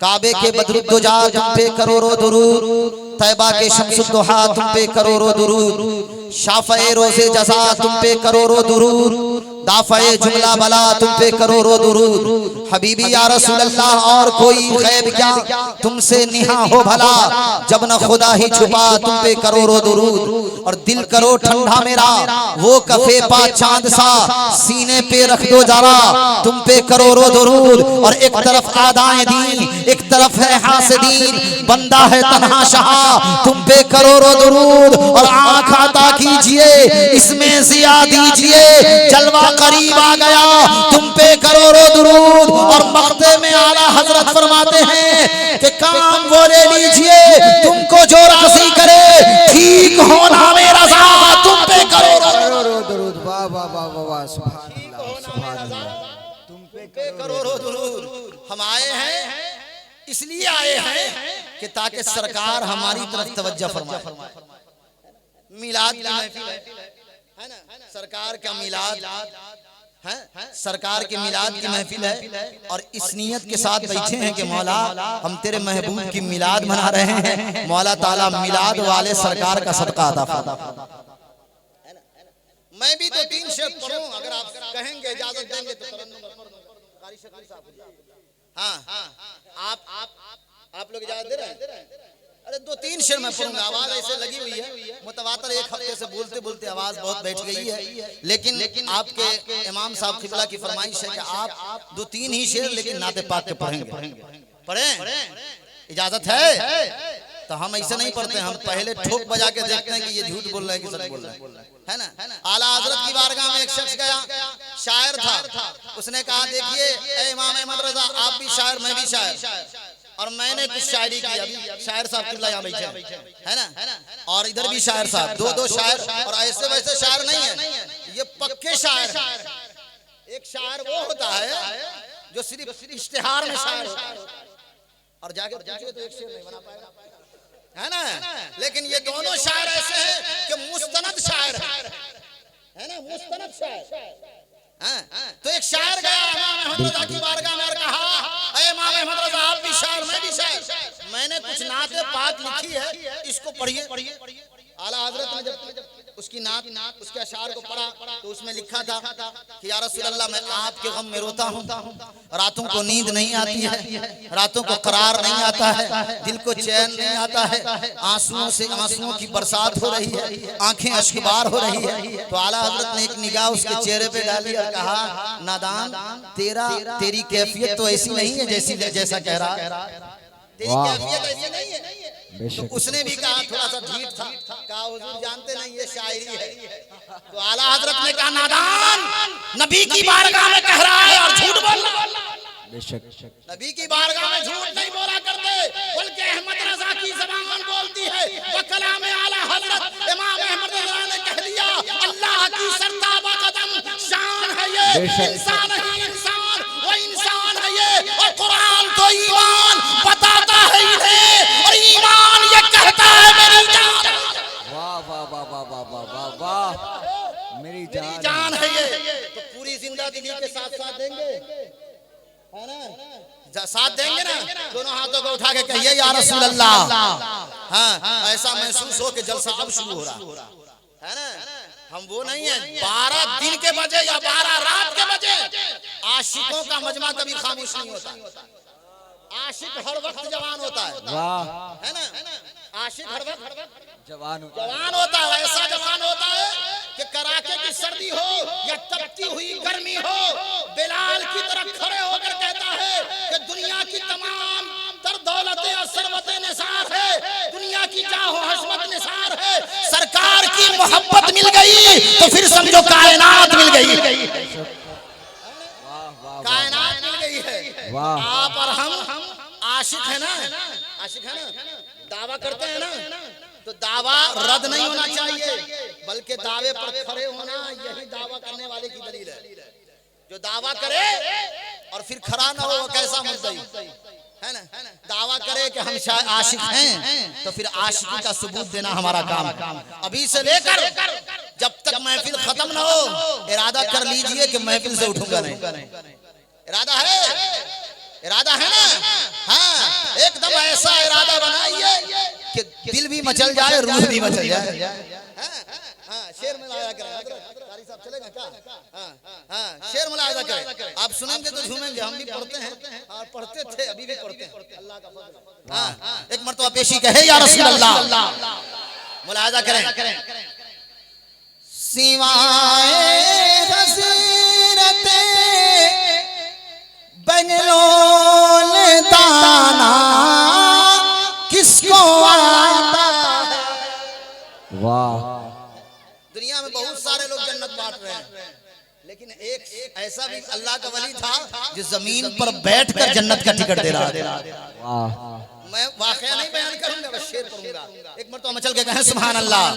काबे के बदरुद्दोजा तुम पे करोड़ों दुरूद, तैबा के शम्सुद्दोहा तुम पे करोड़ों दुरूद, शाफ़े रोज़े जज़ा तुम पे करोड़ों दुरूद, दाफ़े जुमला बला तुम पे करोड़ों दुरूद। हबीबी या रसूल अल्लाह और कोई गैब क्या तुमसे निहा हो भला, जब न खुदा ही छुपा तुम पे करोड़ों दुरूद। और दिल करो ठंडा मेरा वो कफे पा चांद सा, सीने पे रख दो जरा तुम पे करोड़ों दुरूद। और एक तरफ आदाएं दीन, एक तरफ है हासिदीन, बंदा है तन्हा शाह तुम पे करोड़ों दुरूद। और आँख अता कीजिए इसमें जिया दीजिए, जलवा करीब आ गया तुम पे करोड़ों दुरूद। और मक्ते में आला हजरत फरमाते हैं कि काम वो ले लीजिए तुमको जो राजी करे, ठीक होना मेरा ज़ात तुम पे करोड़ों दुरूद। वाह वाह वाह वाह, सुभान अल्लाह सुभान अल्लाह, तुम पे करोड़ों दुरूद। हम आए हैं इसलिए आए हैं कि ताकि सरकार हमारी तरफ तवज्जो फरमाए। मिलाद की महफिल है ना, सरकार का मिलाद है, सरकार के मिलाद की महफिल है। और इस नियत के साथ बैठे हैं कि मौला हम तेरे महबूब की मिलाद मना रहे हैं, मौला ताला मिलाद वाले सरकार का सदका अता फरमा। मैं भी तो 3 शेर पढ़ूं, अगर आप कहेंगे इजाजत देंगे तो हाँ आप लोग इजाजत दे रहे हैं? अरे 2-3 शेर मैं पढ़ूंगा, आवाज ऐसे लगी हुई है मुतवातर, एक हफ्ते से बोलते बोलते आवाज बहुत बैठ गई है। लेकिन आपके इमाम साहब किबला की फरमाइश है कि आप 2-3 ही शेर लेकिन नाते पाक के पढ़ेंगे। पढ़ें? इजाजत है? तो हम ऐसे नहीं पढ़ते, हम पहले ठोक बजा के देखते हैं कि ये झूठ बोल रहा है कि सच बोल रहा है ना। आला हजरत की बारगाह में एक शख्स गया, शायर था, उसने कहा देखिए ए इमाम अहमद रजा आप भी शायर मैं भी शायर, और मैंने कुछ शायरी की। अभी शायर साहब किबला यहाँ बैठे है ना, और इधर भी शायर साहब, 2-2 शायर, और ऐसे वैसे शायर नहीं है, ये पक्के शायर है। एक शायर वो होता है जो सिर्फ इश्तिहार में शायर होता है, और जाके पूछिए तो एक शेर नहीं बना पाएगा, है ना। लेकिन ये दोनों शायर ऐसे हैं कि मुस्तनद शायर है ना, मुस्तनद शायर। तो एक शायर गया इमाम अहमद रजा की बारगाह में और कहा ए इमाम अहमद रजा आप भी शायर मैं भी शायर, मैंने कुछ नाते पाक लिखी है, इसको पढ़िए। आला हजरत ने जब उसकी नात उसके अशार को पढ़ा तो उसमें लिखा था कि या रसूल अल्लाह मैं आपके गम में रोता हूँ, रातों को नींद नहीं आती है, रातों को करार नहीं आता है, दिल को चैन नहीं आता है, आंसुओं की बरसात हो रही है, आंखें अश्कबार हो रही है। तो आला हजरत ने एक निगाह उसके चेहरे पे डाली और कहा नादान तेरी कैफियत तो ऐसी नहीं है जैसा कह रहा है, तेरी कैफियत ऐसी नहीं है। तो उसने भी कहा थोड़ा सा ढीठ था, कहा हुजूर जानते नहीं ये शायरी है। तो आला हजरत ने कहा नादान नबी की बारगाह में कह रहा है और झूठ बोल रहा है। नबी की बारगाह में झूठ नहीं बोला करते, बल्कि अहमद रजा की ज़बान बोलती है। वो कलाम आला हजरत इमाम अहमद रजा ने कह दिया अल्लाह की सरताबा कदम शान है ये, इंसान है इंसान, वो इंसान है ये, और कुरान तो ईमान बताता है इन्हें, और ईमान ये कहता है मेरी जान। वाह वाह वाह वाह वाह वाह वाह वाह, मेरी जान है ये। तो पूरी जिंदगी के साथ साथ देंगे, है ना, साथ देंगे ना, दोनों हाथों को उठा के कहिए या रसूल अल्लाह। हाँ ऐसा महसूस हो कि जलसा अब शुरू हो रहा है ना। हम वो नहीं है 12 दिन के बजे या 12 रात के बजे, आशिकों का मजमा कभी खामोश नहीं होता, आशिक हर वक्त जवान होता है। वाह, है ना, आशिक हर वक्त जवान होता है, ऐसा जवान होता है कि कराके की सर्दी हो या तपती हुई गर्मी हो, बिलाल की तरफ खड़े होकर कहता है कि दुनिया की तमाम तर दौलतें और सरवतें निसार है, दुनिया की जाहो हस्मत निसार है, सरकार की मोहब्बत मिल गई तो फिर समझो कायनात मिल गई, कायनात मिल गई है। आप और हम आशिक है ना, आशिक है ना, दावा करते हैं ना, तो दावा रद्द नहीं होना चाहिए, बल्कि दावे पर खड़े होना यही दावा करने वाले की दलील है। जो दावा करे और फिर खड़ा ना हो वो कैसा मुद्दई है ना, दावा करे कि हम आशिक हैं तो फिर आशिकी का सबूत देना हमारा काम है। अभी से लेकर जब तक महफिल खत्म ना हो इरादा कर लीजिए कि महफिल से उठूंगा नहीं। इरादा है ना, हाँ कि दिल भी मचल जाए, रूह भी मचल जाए। हाँ, शेर मुलायजा करें। कारी साहब चलेगा क्या? हाँ, शेर मुलायजा करें। आप सुनेंगे तो झूमेंगे। हम भी पढ़ते हैं और पढ़ते थे, अभी भी पढ़ते हैं। अल्लाह का फजल। हाँ, एक मर्तबा पेशी कहे या रसूल अल्लाह, मुलायजा करें। सिवाए हसीरते बंगलोल दाना किसको आता है। वाह। दुनिया में बहुत सारे लोग जन्नत बांट रहे हैं, लेकिन एक ऐसा भी अल्लाह का वली था जो जमीन पर बैठकर जन्नत का टिकट दे रहा था। वाह। मैं वाकया नहीं बयान करूंगा, बस शेर पढ़ूंगा। एक मर्तबा मचल के कहें सुभान अल्लाह।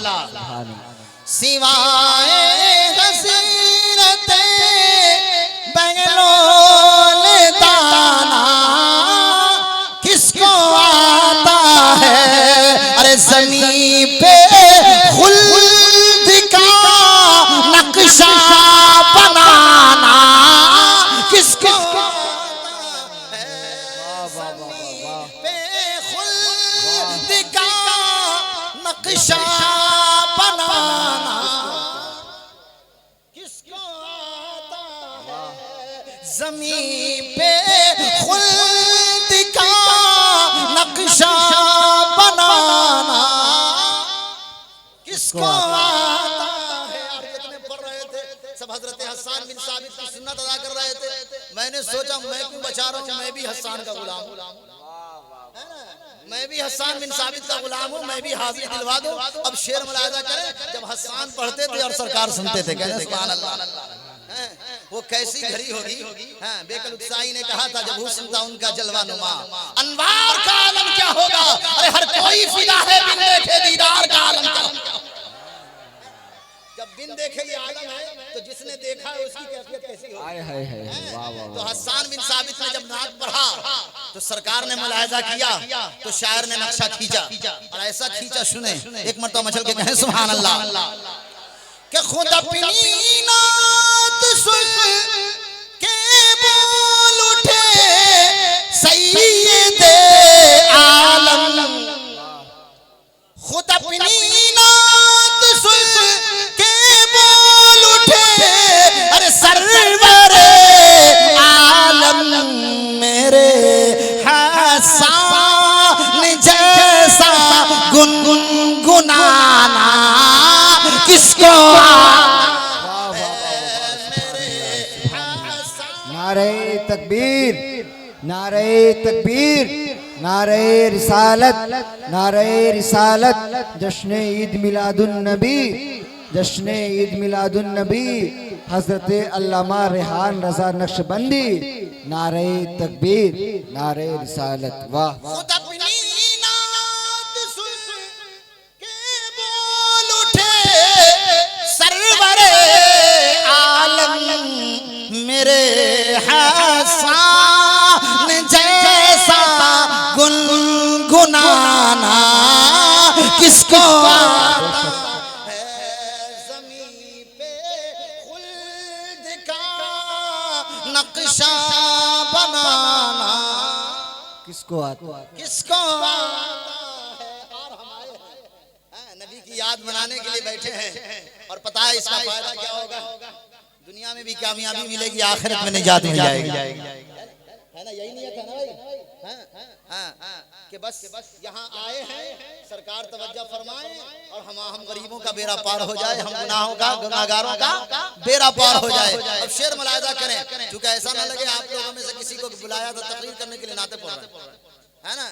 सिवाए हसीरते बंगलोल दाना किसको आता है। अरे ज़मीन पे खुल्द का नक्शा बनाना किसको आता है। ज़मीन पे खुल्द का नक्शा बनाना किसको आता है। ज़मीन पे खुल्द का नक्शा बनाना किसको आता है। आप कितने पढ़ रहे थे, सब हजरत हसन बिन साबित की सुन्नत अदा कर रहे थे। मैंने सोचा मैं क्यों बचा रहा हूँ, मैं भी हसन का गुलाम हूँ, मैं भी हसन बिन साबित का गुलाम हूँ, मैं भी हाजिर दिलवा दूं। अब शेर मुलायजा करें, जब हसन पढ़ते थे और सरकार सुनते थे, कहते सुभान अल्लाह। वो कैसी घड़ी होगी। हाँ, बेकल उत्साही ने कहा था जब हुस्न था उनका जलवा नुमा, अनवार का आलम क्या होगा। अरे हर कोई फिदा है बिन देखे दीदार का आलम क्या होगा। जब बिन देखे ये आलम है तो जिसने देखा है उसकी कैफियत कैसी होगी। तो हसन बिन साबित ने जब नात पढ़ा तो सरकार ने मुलाहिजा किया, तो शायर ने नक्शा खींचा और ऐसा खींचा, सुने एक मर्तबा मचल के कहें सुभान अल्लाह। कि खुद अपनी नात सुन के बोल उठे सैयदे आलम। खुद अपनी नात सुन के बोल उठे अरे सरवरे आलम मेरे हसन जैसा गुनगुनाना किसको। नारे तकबीर, नारे तकबीर, नारे रिसालत, नारे रिसालत। जश्न ईद मिलादुन नबी, जश्न ईद मिलादुन नबी हजरत अल्लामा रेहान रजा नक्शबंदी। नारे तकबीर, नारे रिसालत। वाह। खुद अपनी नात सुन के बोल उठे सरवरे आलम मेरे हसन जैसा गुनगुनाना किसको आता है। ज़मीन पे खुल्द का नक्शा बनाना किसको आता है। किसको आता है। और हमारे नबी की याद मनाने के लिए बैठे हैं और पता है इसका फायदा क्या होगा। दुनिया में भी कामयाबी मिलेगी, आखिरत में निजात मिल जाएगी, है ना। यही नियत है ना भाई। कि बस यहाँ आए हैं, सरकार तवज्जो फरमाए और हम गरीबों का बेड़ा पार हो जाए, हम गुनाहों का गुनाहगारों का बेड़ा पार हो जाए। अब शेर मुलाहिजा करें, क्योंकि ऐसा ना लगे आप लोगों में से किसी को बुलाया था तकरीर करने के लिए नाते पढ़ रहे है ना,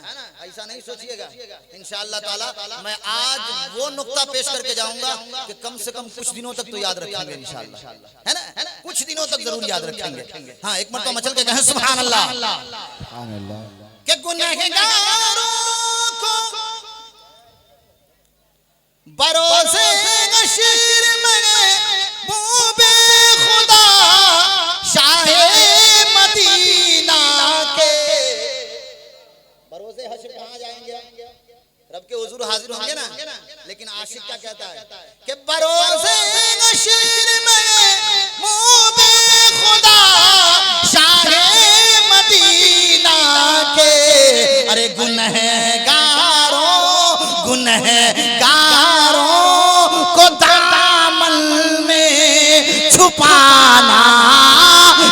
ऐसा नहीं सोचिएगा। इंशाअल्लाह ताला मैं आज वो नुक्ता पेश करके जाऊंगा कि कम से कम कुछ दिनों तक तो याद रखेंगे इंशाअल्लाह, है ना, कुछ दिनों तक जरूर याद रखेंगे। हाँ, एक मर्तबा मचल के कहें सुभान अल्लाह। कि गुनहगारों को बरोसे नशीर में बूबे खुदा शाहे मदीना के। बरोसे हश्र कहाँ जाएंगे, रब के हुजूर हाजिर होंगे ना। लेकिन आशिक क्या कहता है कि बरोसे नशीर में बूबे खुदा शाहे मदीना के। अरे गुनहगारों गुनहगारों को दामन में छुपाना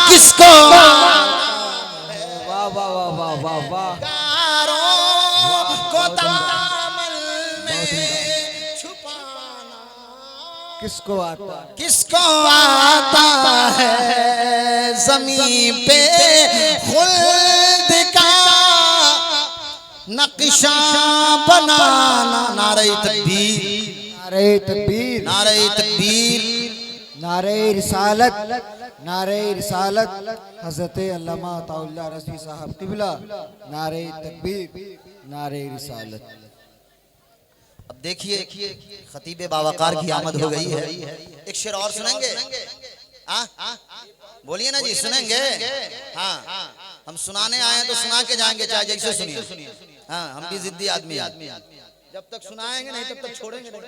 किसको वाह वाह वाह वाह वाह वाह गुनहगारों को दामन में छुपाना किसको आता है? किसको आता है ज़मीन पे खुल्द का नक्शा बनाना। नारे तकबीर, नारे तकबीर, नारे तकबीर, नारे रिसालत, नारे रिसालत। हजरत अल्लामा अताउल्लाह रज़वी साहब किबला, नारे तकबीर, नारे रिसालत। अब देखिए खतीब बावकार की आमद हो गई है। एक शेर और सुनेंगे? बोलिए ना जी, सुनेंगे? हाँ, हम सुनाने आए तो सुना के जाएंगे, चाहे जैसे सुनिए। हाँ, हम भी जिद्दी आदमी हैं। जब तक सुनाएंगे नहीं तब तक छोड़ेंगे नहीं,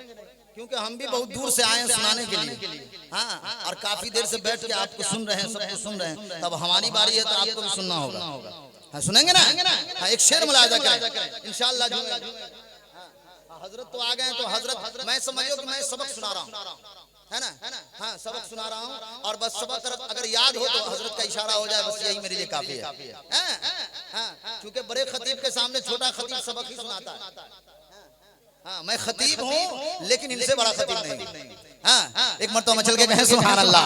क्योंकि हम भी बहुत दूर से आए हैं सुनाने के लिए। हाँ, और काफी देर से बैठ के आपको सुन रहे हैं, सबको सुन रहे हैं। तब हमारी बारी है तो आपको भी सुनना होगा। हाँ, सुनेंगे ना? हाँ, एक शेर मुलाहिजा करें इंशाअल्लाह। हजरत तो आ गए तो हजरत, मैं समझो कि मैं सबक सुना रहा हूँ, है ना? हाँ, सबक सुना रहा हूँ और बस सबक अगर याद हो तो हजरत का इशारा हो जाए, बस यही मेरे लिए काफी है। क्योंकि बड़े खतीब के सामने छोटा खतीब सबक ही सुनाता है। हाँ, मैं खतीब हूँ लेकिन इनसे बड़ा खतीब नहीं। हाँ, एक मरतबा चल के कहें सुभान अल्लाह।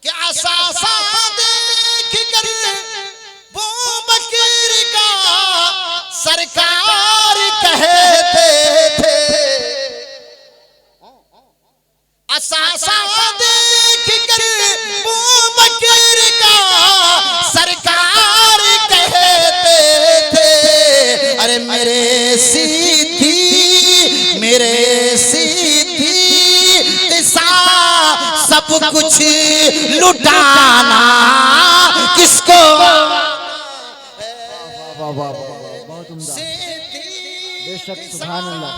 क्या सासा देख कर वो बकीर का सरकार कहते थे, असासा देख कर वो बकीर का सरकार कहते थे। अरे मेरे सीधी किसा सब कुछ लुटाना किसको? वाह वाह वाह, बहुत उम्दा, बेशक, सुभान अल्लाह।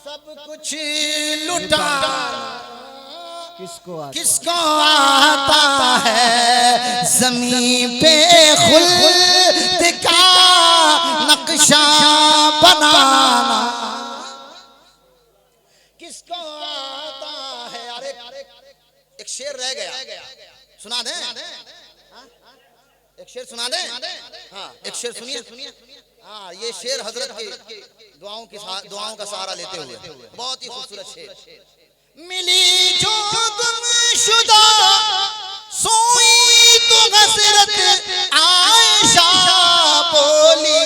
सब कुछ लुटाना किसको आता? किसको आता है ज़मीन पे खुल्द का नक्शा बनाना किसको आता है? अरे एक शेर रह गया, सुना दें? एक शेर सुना दें? हाँ, एक शेर सुनिए। हाँ, ये शेर हजरत की दुआओं का सहारा लेते हुए बहुत ही खूबसूरत शेर। मिली जो गुमशुदा सोई तो हसरत आयशा बोली,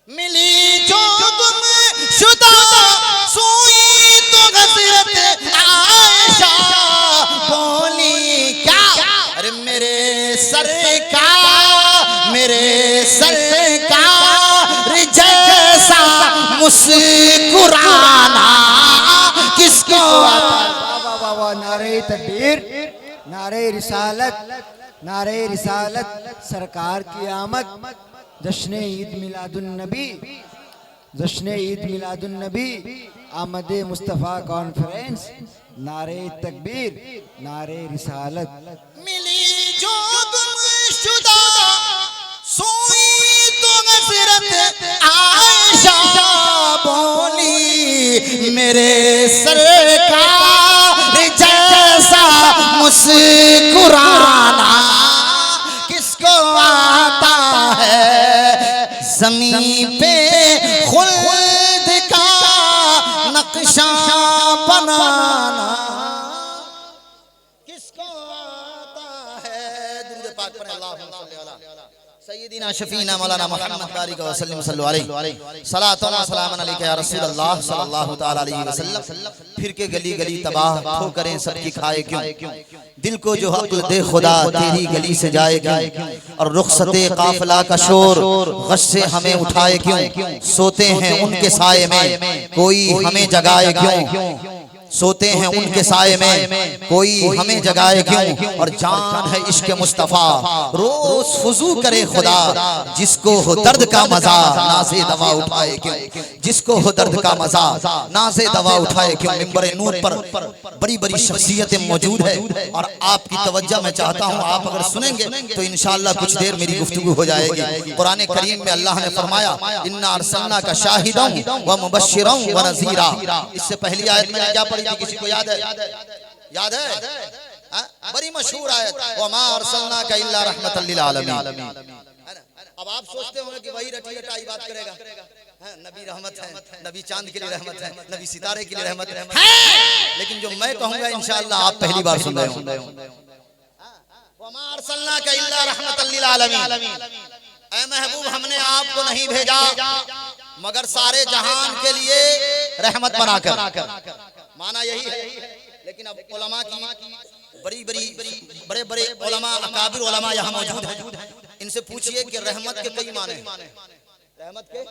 मिली जो गुमशुदा सोई तो हसरत आयशा बोली। क्या? अरे मेरे सरकार जैसा मुस्कुराना किसको? वाह वाह वाह, नारे तकबीर, नारे रिसालत, नारे रिसालत। सरकार की आमद, जश्न ईद मिलादुन नबी, जश्न ईद मिलादुन नबी, आमद मुस्तफ़ा कॉन्फ्रेंस। नारे तकबीर, नारे रिसालत। मिली जो गुमशुदा सोई तो हसरत आयशा बोली, मेरे सरकार जैसा मुस्कुराना किसको आता है ज़मीन पे खुल्द का नक्शा बनाना किसको आता है? दुरूद पाक पढ़ें। अल्लाहुम्मा सल्ली अला सय्यिदिना शफीना मौलाना मुहम्मद बारिक व सल्लिम सल्लल्लाहु अलैहि सलातो व सलाम अलैका या रसूल अल्लाह सल्लल्लाहु तआला अलैहि वसल्लम। फिर के गली गली तबाह ठोकरें सबकी खाए क्यों? दिल को जो अक्ल दे खुदा तेरी गली से जाए क्यों? और रुखसते काफिला का शोर गश से हमें उठाए क्यों? सोते हैं उनके साए में कोई हमें जगाए क्यों? सोते हैं उनके साए में, कोई हमें जगाए क्यों, और जान है इश्क मुस्तफा, रोज फुजू करे खुदा, जिसको हो दर्द का मजा नाज़े दवा उठाए क्यों, जिसको हो दर्द का मजा नाज़े दवा उठाए क्यों। मिंबर नूर पर बड़ी बड़ी शख्सियतें मौजूद है और आपकी तवज्जो मैं चाहता हूँ, आप अगर सुनेंगे तो इंशाअल्लाह कुछ देर मेरी गुफ्तगू हो जाएगी। कुरान करीम में अल्लाह ने फरमाया, इन्ना अरसलनाका शाहिदन व मुबश्शिरन व नज़ीरा। इससे पहली आयत मैंने क्या पढ़ी थी, किसी को याद है? याद है? बड़ी मशहूर आयत, वमा अरसलनाका इल्ला रहमतल लिल आलमीन। अब आप सोचते होंगे कि वही रटी रटाई बात करेगा, नबी रहमत है, नबी चांद के लिए रहमत है, नबी सितारे के लिए रहमत है, लेकिन जो मैं कहूंगा इंशाअल्लाह आप पहली बार सुन रहे हो, वमा अरसलनाका इल्ला रहमतल लिल आलमीन। ऐ महबूब हमने आपको नहीं भेजा मगर सारे जहान के लिए रहमत बनाकर, माना यही है। लेकिन अब उलमा की बड़े बड़े उलमा, अकाबिर उलमा यहाँ मौजूद हैं, इनसे पूछिए कि रहमत के कई माने हैं, रहमत के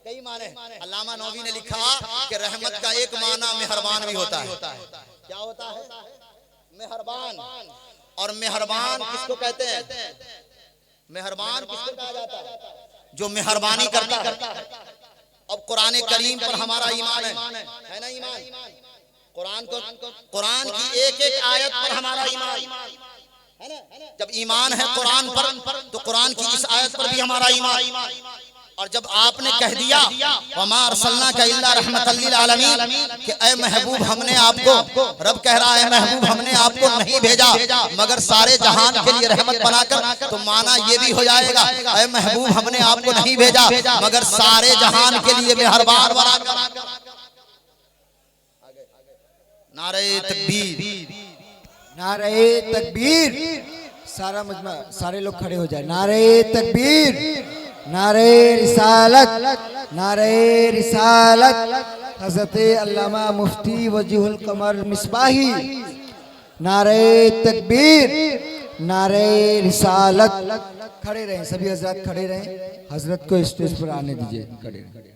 कई माने हैं। अल्लामा नौवी ने लिखा कि रहमत का एक माना मेहरबान भी होता है। क्या होता है? मेहरबान। और मेहरबान किसको कहते हैं? मेहरबान किसको कहा जाता है? जो मेहरबानी करता है। अब कुरान करीम पर हमारा ईमान है ना? ईमान कुरान की एक एक आयत पर हमारा ईमान है ना? जब ईमान है कुरान पर तो कुरान की इस आयत पर भी हमारा ईमान। और जब आपने कह दिया वमा अरसलनाका इल्ला रहमतल लिल आलमीन कि ऐ महबूब हमने आपको, रब कह रहा है महबूब हमने आपको नहीं भेजा मगर सारे जहान के लिए रहमत बनाकर, तो माना ये भी हो जाएगा ऐ महबूब हमने आपको नहीं भेजा मगर सारे जहान के लिए मेहरबान बनाकर। नारे तकबीर, नारे तकबीर। सारा मजमा, सारे लोग खड़े हो जाए। नारे तकबीर, नारे रिसालत, नारे रिसालत। हज़रत अल्लामा मुफ्ती वजीहुल कमर मिसबाही, नारे तकबीर, नारे रिसालत। खड़े रहें सभी हजरत, खड़े रहें। हजरत को स्टेज पर आने दीजिए, खड़े रहें।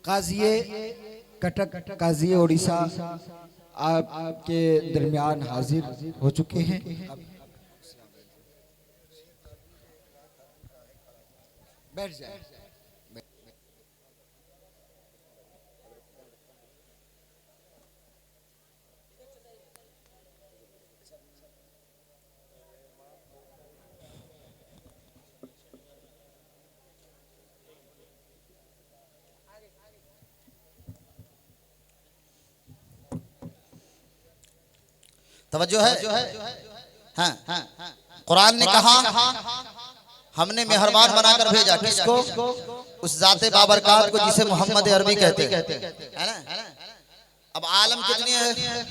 काज़िए कटक, काज़िए उड़ीसा आपके दरमियान हाजिर हो चुके हैं। बैठ जाए। तवज्जो है? हाँ, कुरान ने कहा हमने मेहरबान बनाकर भेजा किसको? उस जाते बाबरकात को जिसे मोहम्मद अरबी कहते हैं ना। अब आलम कितने हैं?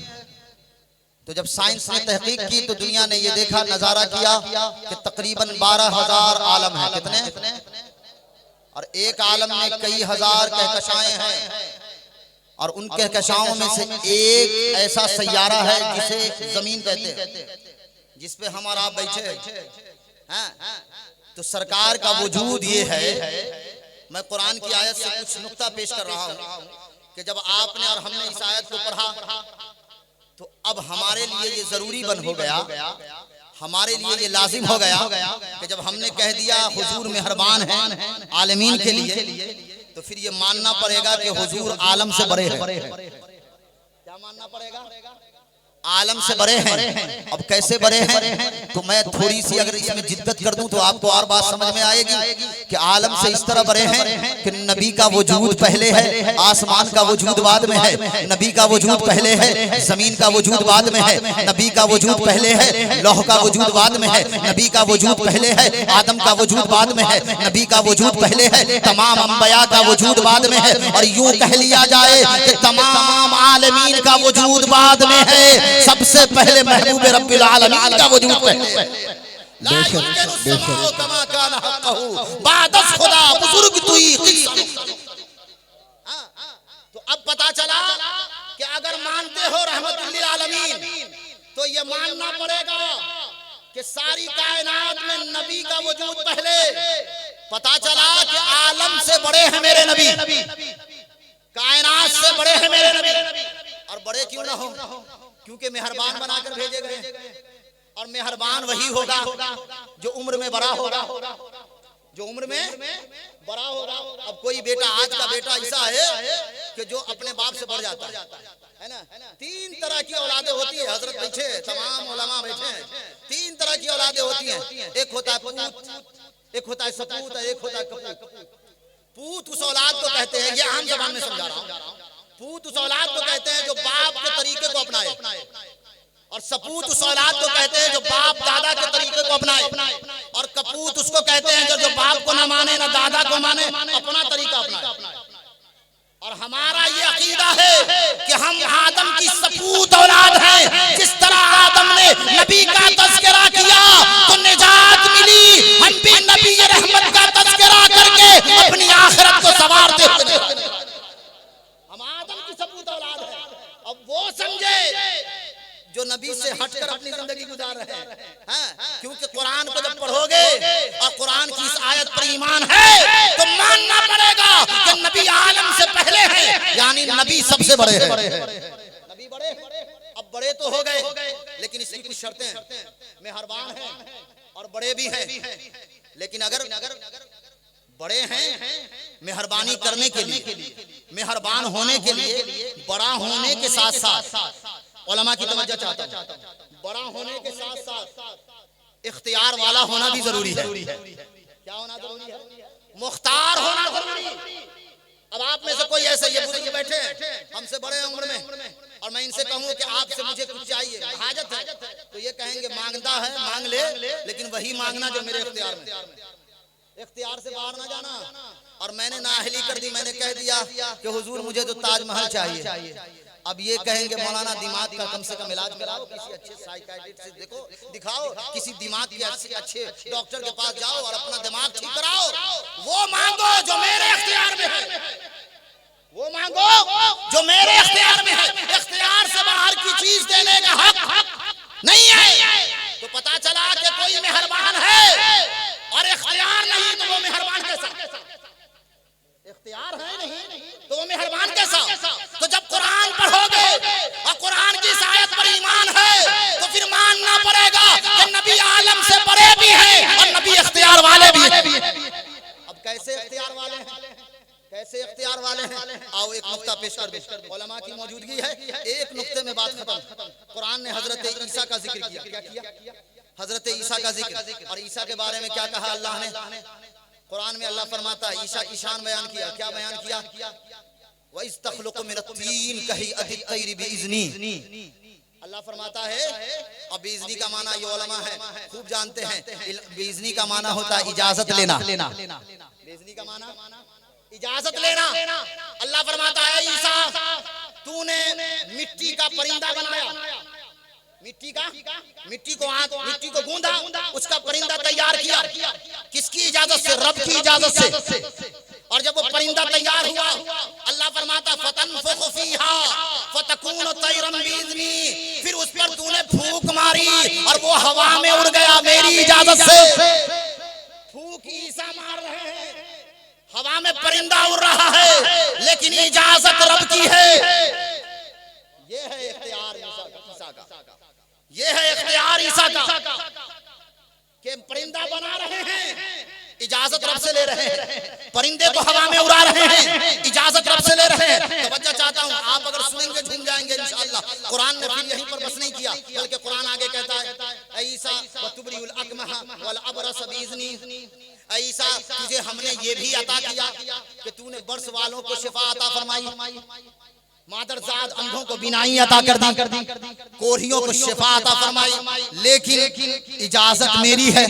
तो जब साइंस ने तहकीक की तो दुनिया ने ये देखा, नजारा किया कि तकरीबन 12,000 आलम हैं। कितने? और एक आलम में कई हजार कहकशाएं हैं और उन कहकशाओं में से एक ऐसा सैयारा है जिसे जमीन कहते हैं, जिसपे हम और आप बैठे हैं। तो सरकार का वजूद ये है, मैं कुरान की आयत से कुछ नुक्ता पेश कर रहा हूँ कि जब आपने और हमने इस आयत को पढ़ा तो अब हमारे लिए ये जरूरी बन हो गया, हमारे लिए ये लाजिम हो गया कि जब हमने कह दिया हुजूर मेहरबान हैं आलमीन के लिए, तो फिर ये मानना पड़ेगा कि हुजूर आलम से बड़े हैं। क्या मानना पड़ेगा? आलम से बड़े हैं। अब कैसे बड़े हैं? तो मैं थोड़ी सी अगर इसमें जिद्दत कर दूं तो आपको और बात समझ में आएगी कि आलम से इस तरह बड़े हैं कि नबी का वजूद पहले है, आसमान का वजूद बाद में है। नबी का वजूद पहले है, जमीन का वजूद बाद में है। नबी का वजूद पहले है, लौह का वजूद बाद में है। नबी का वजूद पहले है, आदम का वजूद बाद में है। नबी का वजूद पहले है, तमाम अंबिया का वजूद बाद में है। और यूं कह लिया जाए कि तमाम आलमीन का वजूद बाद में है, सबसे पहले महबूब रब्बिल आलमीन का वजूद पहले है। तो अब पता चला कि अगर मानते हो रहमतुल लिल आलमीन तो ये मानना पड़ेगा कि सारी कायनात में नबी का वजूद पहले। पता चला कि आलम से बड़े हैं मेरे नबी, कायनात से बड़े हैं मेरे नबी। और बड़े क्यों ना हो, क्योंकि मेहरबान बनाकर भेजे गए। और मेहरबान वही होगा जो उम्र में बड़ा होगा, जो उम्र में बड़ा होगा। अब कोई बेटा, आज का बेटा ऐसा है कि जो अपने बाप से बढ़ जाता है ना। 3 तरह की औलादें होती है, हजरत बैठे, तमाम उलमा बैठे हैं। 3 तरह की औलादें होती हैं, एक होता है पूत, एक होता है सपूत, एक होता है कपूत। पूत उस औलाद को कहते हैं, ये आम जबान में समझा रहा हूँ, पूत उस औलाद को कहते हैं जो बाप के तरीके को अपनाए, और सपूत उस औलाद को कहते हैं जो बाप दादा के तरीके को अपनाए, और कपूत उसको कहते हैं जो बाप को ना माने ना दादा को माने, अपना तरीका अपनाए। और हमारा ये अकीदा है कि हम आदम की सपूत औलाद हैं। जिस तरह आदम ने नबी का तज़किरा किया तो निजात मिली, हम भी नबी रहमत का तज़किरा करके अपनी आखिरत को संवारते हैं। हम आदम की सपूत औलाद हैं। अब वो समझे जो नबी से हटकर अपनी जिंदगी गुजार रहे हैं, क्योंकि कुरान को जब पढ़ोगे और कुरान की इस आयत पर ईमान है तो मानना पड़ेगा कि नबी आलम से पहले हैं, यानी नबी सबसे बड़े हैं। नबी बड़े, अब बड़े तो हो गए, लेकिन इसकी कुछ शर्तें हैं। मेहरबान हैं और बड़े भी हैं, लेकिन अगर बड़े हैं मेहरबानी करने के लिए, मेहरबान होने के लिए, बड़ा होने के साथ साथ उलमा की तवज्जो चाहता हूं, बड़ा होने के साथ साथ इख्तियार वाला होना भी जरूरी है। क्या होना जरूरी है? मुख्तार होना जरूरी। अब आप में से कोई ऐसे ये बुजुर्ग बैठे हमसे बड़े उम्र में, और मैं इनसे कहूँ कि आपसे मुझे कुछ चाहिए, हाजत है, तो ये कहेंगे मांगता है मांग ले, लेकिन वही मांगना जो मेरे इख्तियार में, इख्तियार से बाहर ना जाना। और मैंने नाअहली कर दी, मैंने कह दिया कि हुजूर मुझे तो ताजमहल चाहिए। अब ये कहेंगे मौलाना दिमाग का कम से कम इलाज कराओ, किसी अच्छे साइकियाट्रिस्ट से देखो, दिखाओ, किसी दिमाग के अच्छे डॉक्टर के पास जाओ और अपना दिमाग ठीक कराओ। वो मांगो जो मेरे इख्तियार में है, वो मांगो जो मेरे इख्तियार में है। इख्तियार से बाहर की चीज देने का हक नहीं है। तो पता चला कि कोई मेहरबान है और इख्तियार नहीं, तो वो मेहरबान कैसा? इख्तियार है नहीं तो वो मेहरबान कैसा? तो जब कुरान पढ़ोगे और कुरान की आयत पर ईमान है तो फिर मानना पड़ेगा कि नबी आलम से बड़े भी हैं और नबी इख्तियार वाले भी हैं। अब कैसे इख्तियार वाले हैं, कैसे इख्तियार वाले हैं? आओ एक नुक्ता पेश कर दो, उलमा की मौजूदगी है, एक नुक्ते में बात खत्म। कुरान ने हजरत ईसा का जिक्र किया, क्या किया? हजरत ईसा का जिक्र। और ईसा के बारे में क्या कहा अल्लाह ने? कुरान में अल्लाह फरमाता है, ईसा की शान बयान किया। क्या बयान किया? वइज़ तख़लुक़ु मिनत-तीन कहिअतित तैरी बिइज़नी। अल्लाह फरमाता है, अब बिइज़नी का माना ये उलमा है खूब जानते हैं, बिइज़नी का माना होता है इजाजत लेना। बिइज़नी का माना इजाजत लेना। अल्लाह फरमाता है, ईसा तूने मिट्टी का परिंदा बनाया, मिट्टी को गूंदा, उसका परिंदा तैयार किया। किसकी इजाजत से? रब की इजाजत से। और जब वो परिंदा तैयार हुआ, अल्लाह फरमाता फतनफुखु फीहा फतकूनु तैरन बिइज़नी, फिर उस पर तूने फूंक मारी और वो हवा में उड़ गया मेरी इजाजत से। फूंक ईसा मार रहे हैं, हवा में परिंदा उड़ रहा है, लेकिन इजाजत रब की है। ये है इख्तियार ईसा का, ये है इख्तियार ईसा का कि परिंदा बना रहे हैं, इजाजत रब से ले रहे हैं, परिंदे को हवा में उड़ा रहे हैं, इजाजत रब से ले रहे हैं। तवज्जो चाहता हूं, आप अगर सुनेंगे झूम जाएंगे इंशाअल्लाह। कुरान ने फिर यहीं पर बस नहीं किया, बल्कि कुरान आगे कहता है, ईसा वतुबरिउल अकमह वल अबरस बिइज़नी, ईसा तुझे हमने ये भी अता किया कि तूने बर्स वालों को शिफा अता फरमाई, मादरजाद अंधों को बिनाई अता कर दी, कोढ़ियों को शिफा अता फरमाई, लेकिन इजाजत मेरी है।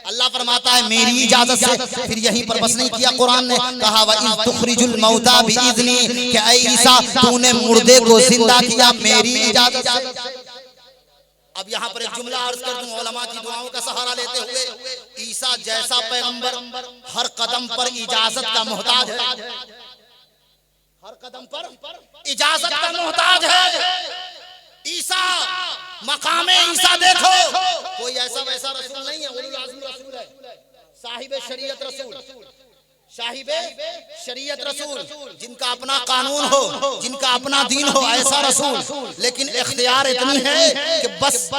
अल्लाह फरमाता है मेरी इजाजत से। फिर यहीं पर बस नहीं किया, कुरान ने कहा वइज़ तुखरिजुल मौता बिइज़नी, कि ऐ ईसा तूने मुर्दे को जिंदा किया मेरी इजाजत से। अब यहाँ पर एक जुमला अर्ज कर दूं, उलमा की दुआओं का सहारा लेते हुए, ईसा जैसा पैगंबर हर कदम पर इजाजत का मोहताज है, हर कदम पर इजाजत का मोहताज है। ईसा मकामे ईसा देखो, कोई ऐसा वैसा रसूल नहीं है, उलुल आज़म रसूल है, साहिब शरीयत रसूल, साहिबे शरीयत रसूल, जिनका अपना कानून हो, जिनका अपना दीन हो, ऐसा रसूल। लेकिन इख्तियार इतनी है कि बस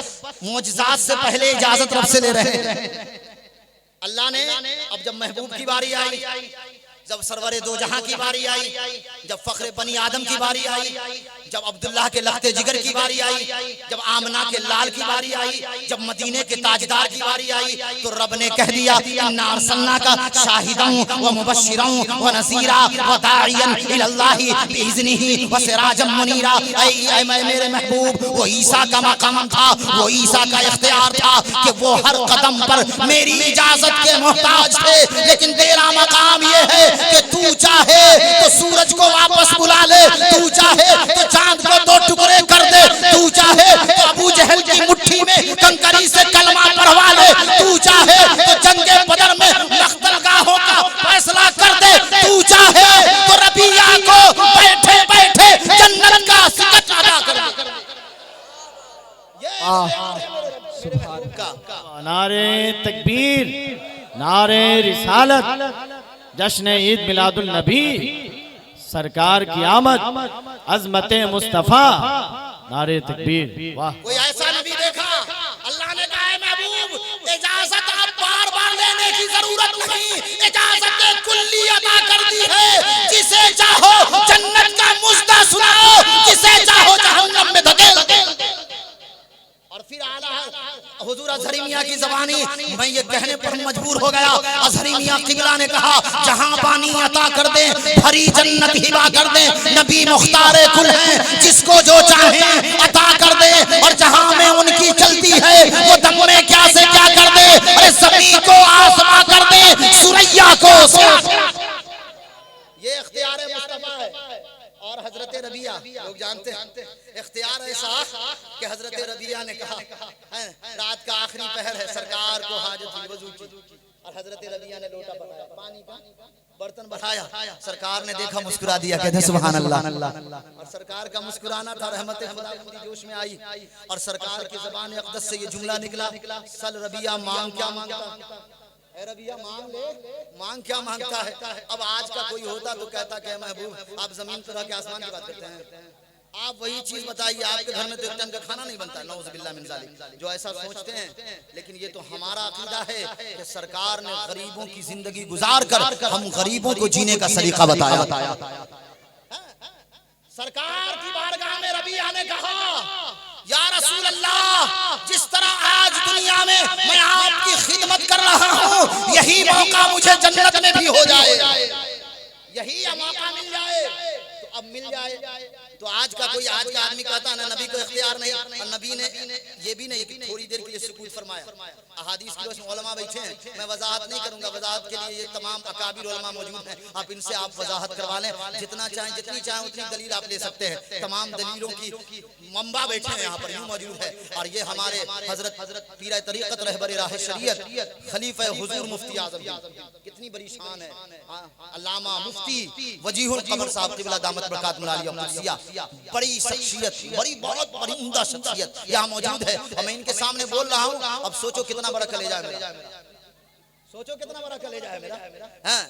मुअजिज़ात से पहले इजाजत रब से ले रहे हैं। अल्लाह ने अब जब महबूब की बारी आई, जब सरवरे दो जहां की बारी आई, जब फख्रे बनी आदम की बारी आई, जब अब्दुल्लाह के लखते जिगर की बारी आई, जब आमना के लाल की बारी आई, जब मदीने के ताजदार की बारी आई, तो रब ने कह दिया इन्ना अरसलना का शाहिदन व मुबश्शिरन व नज़ीरा व दाइयन इलल्लाहि बिइज़्निही व सिराजम मुनीरा। ऐ मेरे महबूब, वो ईसा का मकाम था, वो ईसा का इख्तियार था कि वो हर कदम पर मेरी इजाजत के मोहताज थे। लेकिन तेरा मकाम ये है कि तू चाहे तो सूरज को वापस बुला ले, तू चाहे तो चांद को दो टुकड़े कर दे, तू चाहे तो अबू जहल की मुट्ठी में कंकरी से कलमा पढ़वा ले, तू चाहे तो जंगे बदर में मख्तलगाहों का फैसला कर दे, तू चाहे तो रबिया को बैठे बैठे जन्नत का सिकत अदा कर दे। नारे तकबीर, नारे रिसालत, जश्न ईद मिलादुल नबी, सरकार की आमद, अजमत मुस्तफा, नारे तकबीर। वाह, कोई ऐसा नबी देखा? अल्लाह ने कहा है महबूब, इजाजत अब बार बार लेने की जरूरत नहीं, इजाजत कुल्ली अदा कर दी है। जिसे चाहो जन्नत का मुज्दा सुनाओ, जिसे चाहो जहन्नम में धकेल दो। और फिर आला हुजूर अज़हरी मियां की ज़बानी, मैं ये कहने पर मजबूर हो गया, अज़हरी मियां किबला ने कहा जहां पानी अता कर दे, भरी जन्नत हिबा कर दे, नबी मुख्तारे कुल हैं, जिसको जो चाहे अता कर दे। और जहां में उनकी चलती है वो दम में क्या से क्या कर दे, अरे ज़मीन को आसमां कर दे, सुरैया को ये इख्तियार मुस्तफा है। और हजरत रबिया, लोग जानते हैं इख्तियार ऐसा कि हजरत रबिया ने कहा है, रात का आखिरी पहर है, सरकार को हाजत हुई वजू की, और हजरत रबिया ने लोटा बढ़ाया, पानी का बर्तन बढ़ाया, सरकार ने देखा मुस्कुरा दिया, कहते सुभान अल्लाह। और सरकार का मुस्कुराना था, रहमत खुदा जोश में आई, और सरकार की ज़बान अक़दस से ये जुमला निकला, सल रबिया मांग क्या मांगता, रबिया मांग ले, मांग क्या मांगता है। अब आज का कोई होता तो कहता कि महबूब आप जमीन तो रह के आसमान की बात करते हैं, आप वही चीज बताइए, आपके घर में तो एक टाइम का खाना नहीं बनता, नौज़ुबिल्लाह मिन ज़ालिक, जो ऐसा सोचते हैं। लेकिन ये तो हमारा अकीदा है कि सरकार ने गरीबों की जिंदगी गुजार कर हम गरीबों को जीने का सलीका बताया। सरकार की बारगाह में रबिया ने कहा या रसूल अल्लाह, जिस तरह आज दुनिया में मैं आपकी खिदमत कर रहा हूँ, यही मौका मुझे जन्नत में भी हो जाए, यही मौका मिल जाए तो अब मिल जाए। तो आज का कोई, आज का आदमी कहता ना नबी को इख्तियार नहीं, और नबी ने ये भी नहीं कि थोड़ी देर के लिए सुकूत फरमाया। अहादीस की रोशनी उलमा बैठे हैं, मैं वजाहत नहीं करूंगा, वजाहत के लिए ये तमाम अकाबिर उलमा मौजूद हैं, आप इनसे आप वजाहत करवा लें, जितना चाहें जितनी चाहें उतनी दलील आप ले सकते हैं। तमाम दलीलों की मंबा बैठे हैं यहाँ पर, यूं मौजूद है। और ये हमारे हजरत पीर तरीक़त रहबर राह शरीयत खलीफा हुजूर मुफ्ती आज़म, कितनी बड़ी शान है, अल्लामा मुफ्ती वजीहुल कमर साहब क़िबला दामत बरकातुहु आलिया कुर्सिया, बड़ी शख्सियत, बड़ी बहुत बड़ी उम्दा शख्सियत यहाँ मौजूद है, और मैं इनके सामने बोल रहा हूँ। अब सोचो कितना बड़ा कलेजा है मेरा, सोचो कितना बड़ा कलेजा है मेरा। हाँ,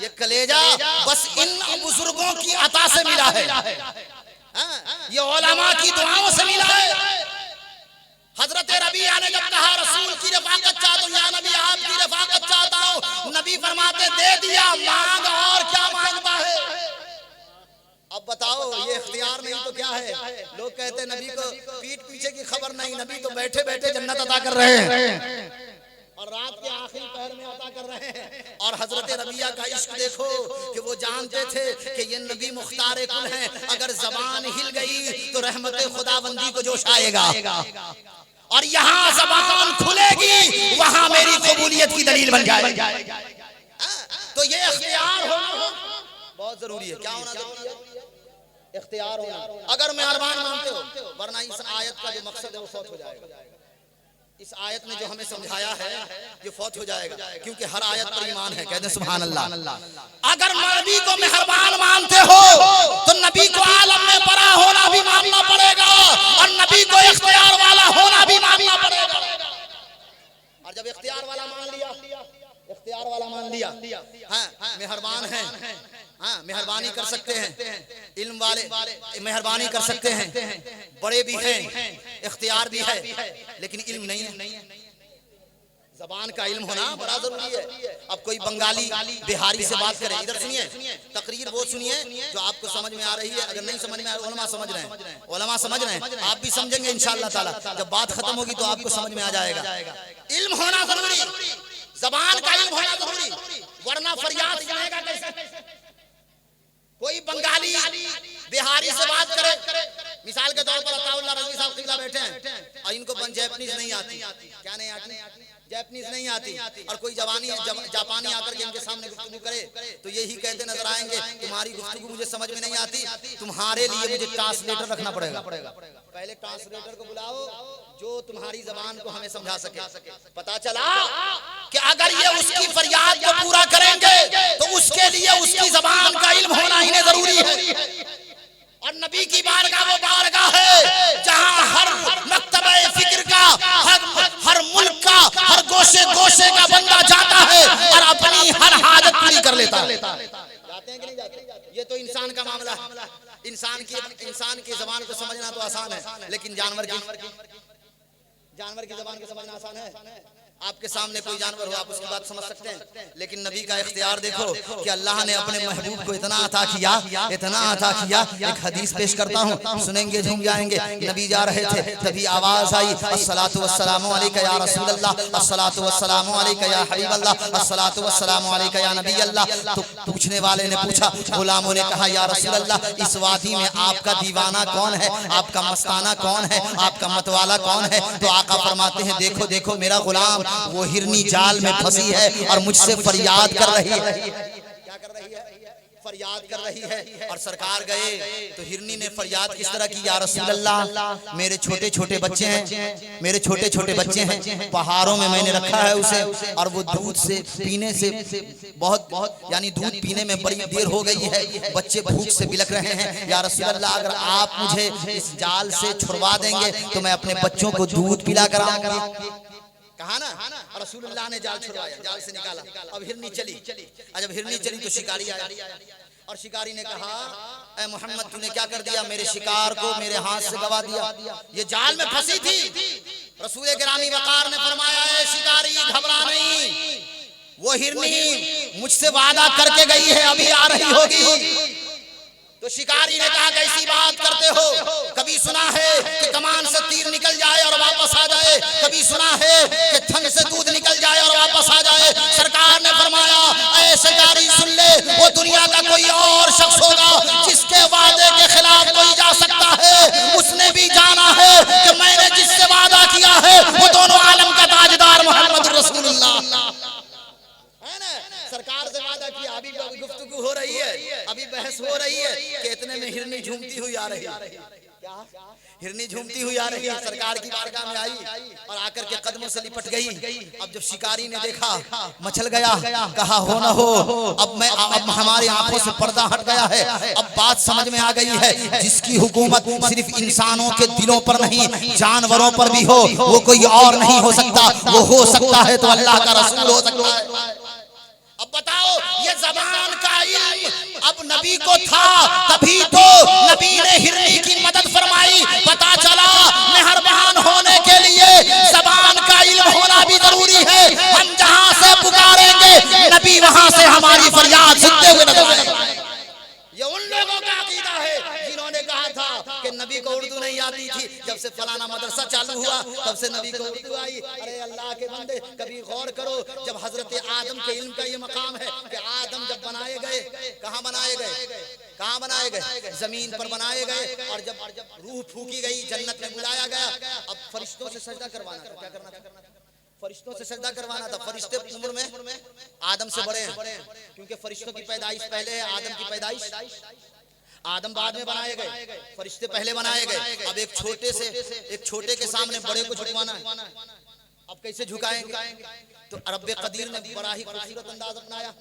ये कलेजा बस इन बुजुर्गों की अता से मिला है, ये उलमा की दुआओं से मिला है। हजरत रबिया ने जब कहा रसूल की रफाकत चाहता हूँ, या नबी आपकी रफाकत चाहता हूँ, नबी फरमाते दे दिया, मांग और क्या मांगता है। अब बताओ ये इख्तियार नहीं तो क्या है। लोग कहते हैं नबी को पीठ पीछे की खबर नहीं, नबी तो बैठे बैठे जन्नत अता कर रहे हैं, और रात के आखिरी पहर में अता कर रहे हैं। और हजरत रबिया का इश्क देखो कि वो जानते थे कि ये नबी मुख्तार कुल हैं, अगर जबान हिल गई तो रहमत खुदाबंदी को जोश आएगा, और यहाँ जबान खुलेगी वहां मेरी कबूलियत की दलील बन जाएगी। तो ये इख्तियार होना बहुत जरूरी है। क्या होना जरूरी है? इख्तियार होना। अगर मेहरबान मानते हो, वरना इस आयत का जो मकसद है वो फौत हो जाएगा। इस आयत ने जो हमें समझाया है ये फौत हो जाएगा, क्योंकि हर आयत पर ईमान है। कहते हैं सुभान अल्लाह। अगर नबी को मेहरबान मानते हो तो नबी को आलम में बरा होना भी मानना पड़ेगा, और नबी को इख्तियार वाला होना भी मानना पड़ेगा। और जब इख्तियार वाला मान लिया, इख्तियार इख्तियार वाला मान लिया, हाँ मेहरबान है, हाँ मेहरबानी कर सकते हैं, इल्म वाले मेहरबानी कर सकते हैं, बड़े भी हैं, इख्तियार भी है, लेकिन इल्म नहीं है। जबान का इल्म होना बड़ा जरूरी है। अब कोई बंगाली बिहारी से बात करे, इधर सुनिए तकरीर, वो सुनिए जो आपको समझ में आ रही है। अगर नहीं समझ में आ रही, उलमा समझ रहे हैं, उलमा समझ रहे हैं, आप भी समझेंगे इंशाअल्लाह ताला। जब बात खत्म होगी तो आपको समझ में आ जाएगा। इल्म होना जरूरी, जबान का इल्म होना जरूरी, वरना फरियाद सुनेगा कैसे? कोई बंगाली बिहारी से बात करे, मिसाल के तौर पर अताउल्लाह रज़वी साहब किबला बैठे हैं और इनको जैपनीज नहीं आती, क्या नहीं आती? जैपनीज नहीं आती, और कोई जापानी आकर के इनके सामने गुफ्तगू करे तो यही कहते नजर आएंगे, तुम्हारी गुफ्तगू मुझे समझ में नहीं आती, तुम्हारे लिए मुझे ट्रांसलेटर रखना पड़ेगा। पहले ट्रांसलेटर को बुलाओ जो तुम्हारी जबान को हमें समझा सके। पता चला कि अगर ये उसकी फरियाद को पूरा करेंगे तो उसके लिए उसकी जबान का इल्म होना इन्हें जरूरी है। और नबी की बारगाह वो बारगाह है जहां हर मक्तबे फिक्र का, हर मुल्क का, हर गोशे गोशे का बंदा जाता है और अपनी हर हाजत पूरी कर लेता है। जाते हैं कि नहीं जाते? ये तो इंसान का मामला है। इंसान की जबान को समझना तो आसान है, लेकिन जानवर की जबान को समझना आसान है? आपके सामने कोई जानवर हो, आप उसकी बात समझ सकते हैं, लेकिन नबी का इख्तियार देखो कि अल्लाह ने अपने महबूब को इतना अता किया, इतना अता किया। एक हदीस पेश करता हूँ, सुनेंगे झूम जाएंगे। नबी जा रहे थे, तभी आवाज आई, अस्सलातु वस्सलामु अलैका या रसूल अल्लाह, अस्सलातु वस्सलामु अलैका या हबीब अल्लाह, अस्सलातु वस्सलामु अलैका या नबी अल्लाह। तो पूछने वाले ने पूछा, गुलामों ने कहा, या रसूल अल्लाह, इस वादी में आपका दीवाना कौन है, आपका मस्ताना कौन है, आपका मतवाला कौन है? तो आका फरमाते हैं, देखो देखो मेरा गुलाम वो हिरनी जाल में फंसी है और मुझसे फरियाद कर रही है। क्या कर रही है? फरियाद कर रही है। और सरकार गए तो हिरनी ने फरियाद किस तरह की, या रसूल अल्लाह, मेरे छोटे छोटे बच्चे हैं, मेरे छोटे छोटे बच्चे हैं, पहाड़ों में मैंने रखा है उसे, और वो दूध से पीने से बहुत यानी दूध पीने में बड़ी देर हो गई है, बच्चे भूख से बिलख रहे हैं। या रसूल अल्लाह, अगर आप मुझे इस जाल से छुड़वा देंगे तो मैं अपने बच्चों को दूध पिला कर आऊंगी। कहा ना, और रसूलुल्लाह ने जाल छुड़वाया, जाल से निकाला। अब हिरनी चली, जब हिरनी चली तो शिकारी आया, और शिकारी ने कहा, ऐ मोहम्मद तूने क्या कर दिया? मेरे शिकार को मेरे हाथ से गवा दिया, ये जाल में फंसी थी। रसूल गिरामी वकार ने फरमाया, ऐ शिकारी घबरा नहीं, वो हिरनी मुझसे वादा करके गई है, अभी आ रही होगी। तो शिकारी ने कहा, कैसी बात करते हो? कभी सुना है कि कमान से तीर निकल जाए और वापस आ जाए, कभी सुना है कि थन से दूध निकल जाए और वापस आ जाए। सरकार ने फरमाया, ऐ शिकारी सुन ले, वो दुनिया का कोई और शख्स होगा जिसके वादे के खिलाफ कोई जा सकता है। उसने भी जाना है कि मैंने जिससे वादा किया है वो दोनों आलम का ताजदार मोहम्मद रसूलुल्लाह। सरकार से वादा किया, अभी गुफ्तगू हो रही है, अभी बहस हो रही है कि इतने में हिरनी झूमती हुई आ रही है। क्या? हिरनी झूमती हुई आ रही है, सरकार की बारगाह में आई और आकर के कदमों से लिपट गई। अब जब शिकारी ने देखा, मचल गया, कहा हो न हो, अब हमारी आंखों से पर्दा हट गया है, अब बात समझ में आ गई है, जिसकी हुकूमत सिर्फ इंसानों के दिलों पर नहीं जानवरों पर भी हो, वो कोई और नहीं हो सकता, वो हो सकता है तो अल्लाह का रसूल हो सकता है। अब बताओ, ये जबान का इल्म अब नबी को था, तभी तो नबी ने हिरनी की मदद फरमाई। पता चला मेहरबान होने के लिए जबान का इल्म होना भी जरूरी है। हम जहां से पुकारेंगे नबी वहां से हमारी फरियाद सुनते हुए नजर आएंगे। ये उन लोगों का अकीदा है जिन्होंने कहा था कि नबी को उर्दू नहीं आती थी। जब से फलाना मदरसा चालू हुआ तब से नबी को उर्दू आई। अरे अल्लाह के बंदे, कभी गौर करो, जब हजरत आदम के इल्म का ये मकाम है कि आदम जब बनाए गए, कहाँ बनाए गए? कहाँ बनाए गए? जमीन पर बनाए गए। और जब रूह फूकी गई, जन्नत में बुलाया गया। अब फरिश्तों से सजदा करवाना था, क्या करना था? फरिश्तों से सजदा करवाना था। फरिश्ते उम्र में आदम से बड़े हैं, क्योंकि फरिश्तों की पैदाइश पहले है, आदम की पैदाइश, आदम बाद में बनाए गए, फरिश्ते पहले बनाए गए। अब एक छोटे के सामने बड़े को झुकवाना है, अब कैसे झुकाएंगे? तो रब्बे कदीर ने बड़ा ही खूबसूरत अंदाज अपनाया।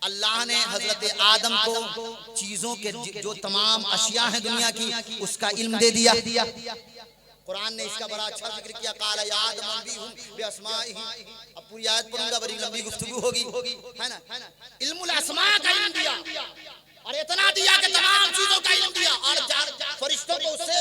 अल्लाह ने हजरत आदम को चीजों के जो तमाम अशिया हैं दुनिया की, उसका इल्म दे दिया। कुरान ने इसका बड़ा अच्छा जिक्र किया, काला याद मंबी हूं बेअस्माई। अब पूरी आयत पढ़ूंगा, बड़ी लंबी गुफ्तगू होगी, है ना। इल्मुल अस्मा का इल्म दिया, और इतना दिया कि तमाम चीजों का इल्म दिया, और फरिश्तों को उससे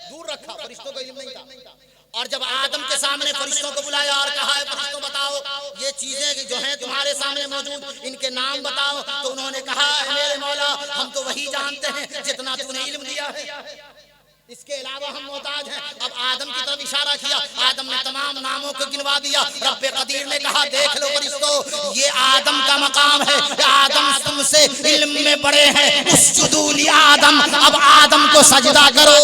दूर रखा, फरिश्तों को इल्म नहीं था। और जब आदम के सामने फरिश्तों को बुलाया और कहा है फरिश्तों बताओ ये चीजें जो हैं तुम्हारे सामने मौजूद, इनके नाम बताओ, तो उन्होंने कहा मेरे मौला हम तो वही जानते हैं जितना तूने इल्म दिया है, इसके अलावा हम मोहताज हैं। अब आदम की तरफ इशारा किया, आदम ने तमाम नामों को गिनवा दिया। रब्बे कदीर ने कहा देख लो फरिश्तों, ये आदम का मकाम है, आदम तुमसे इल्म में बड़े हैं, उसजुदू ली आदम, अब आदम को सजदा करो,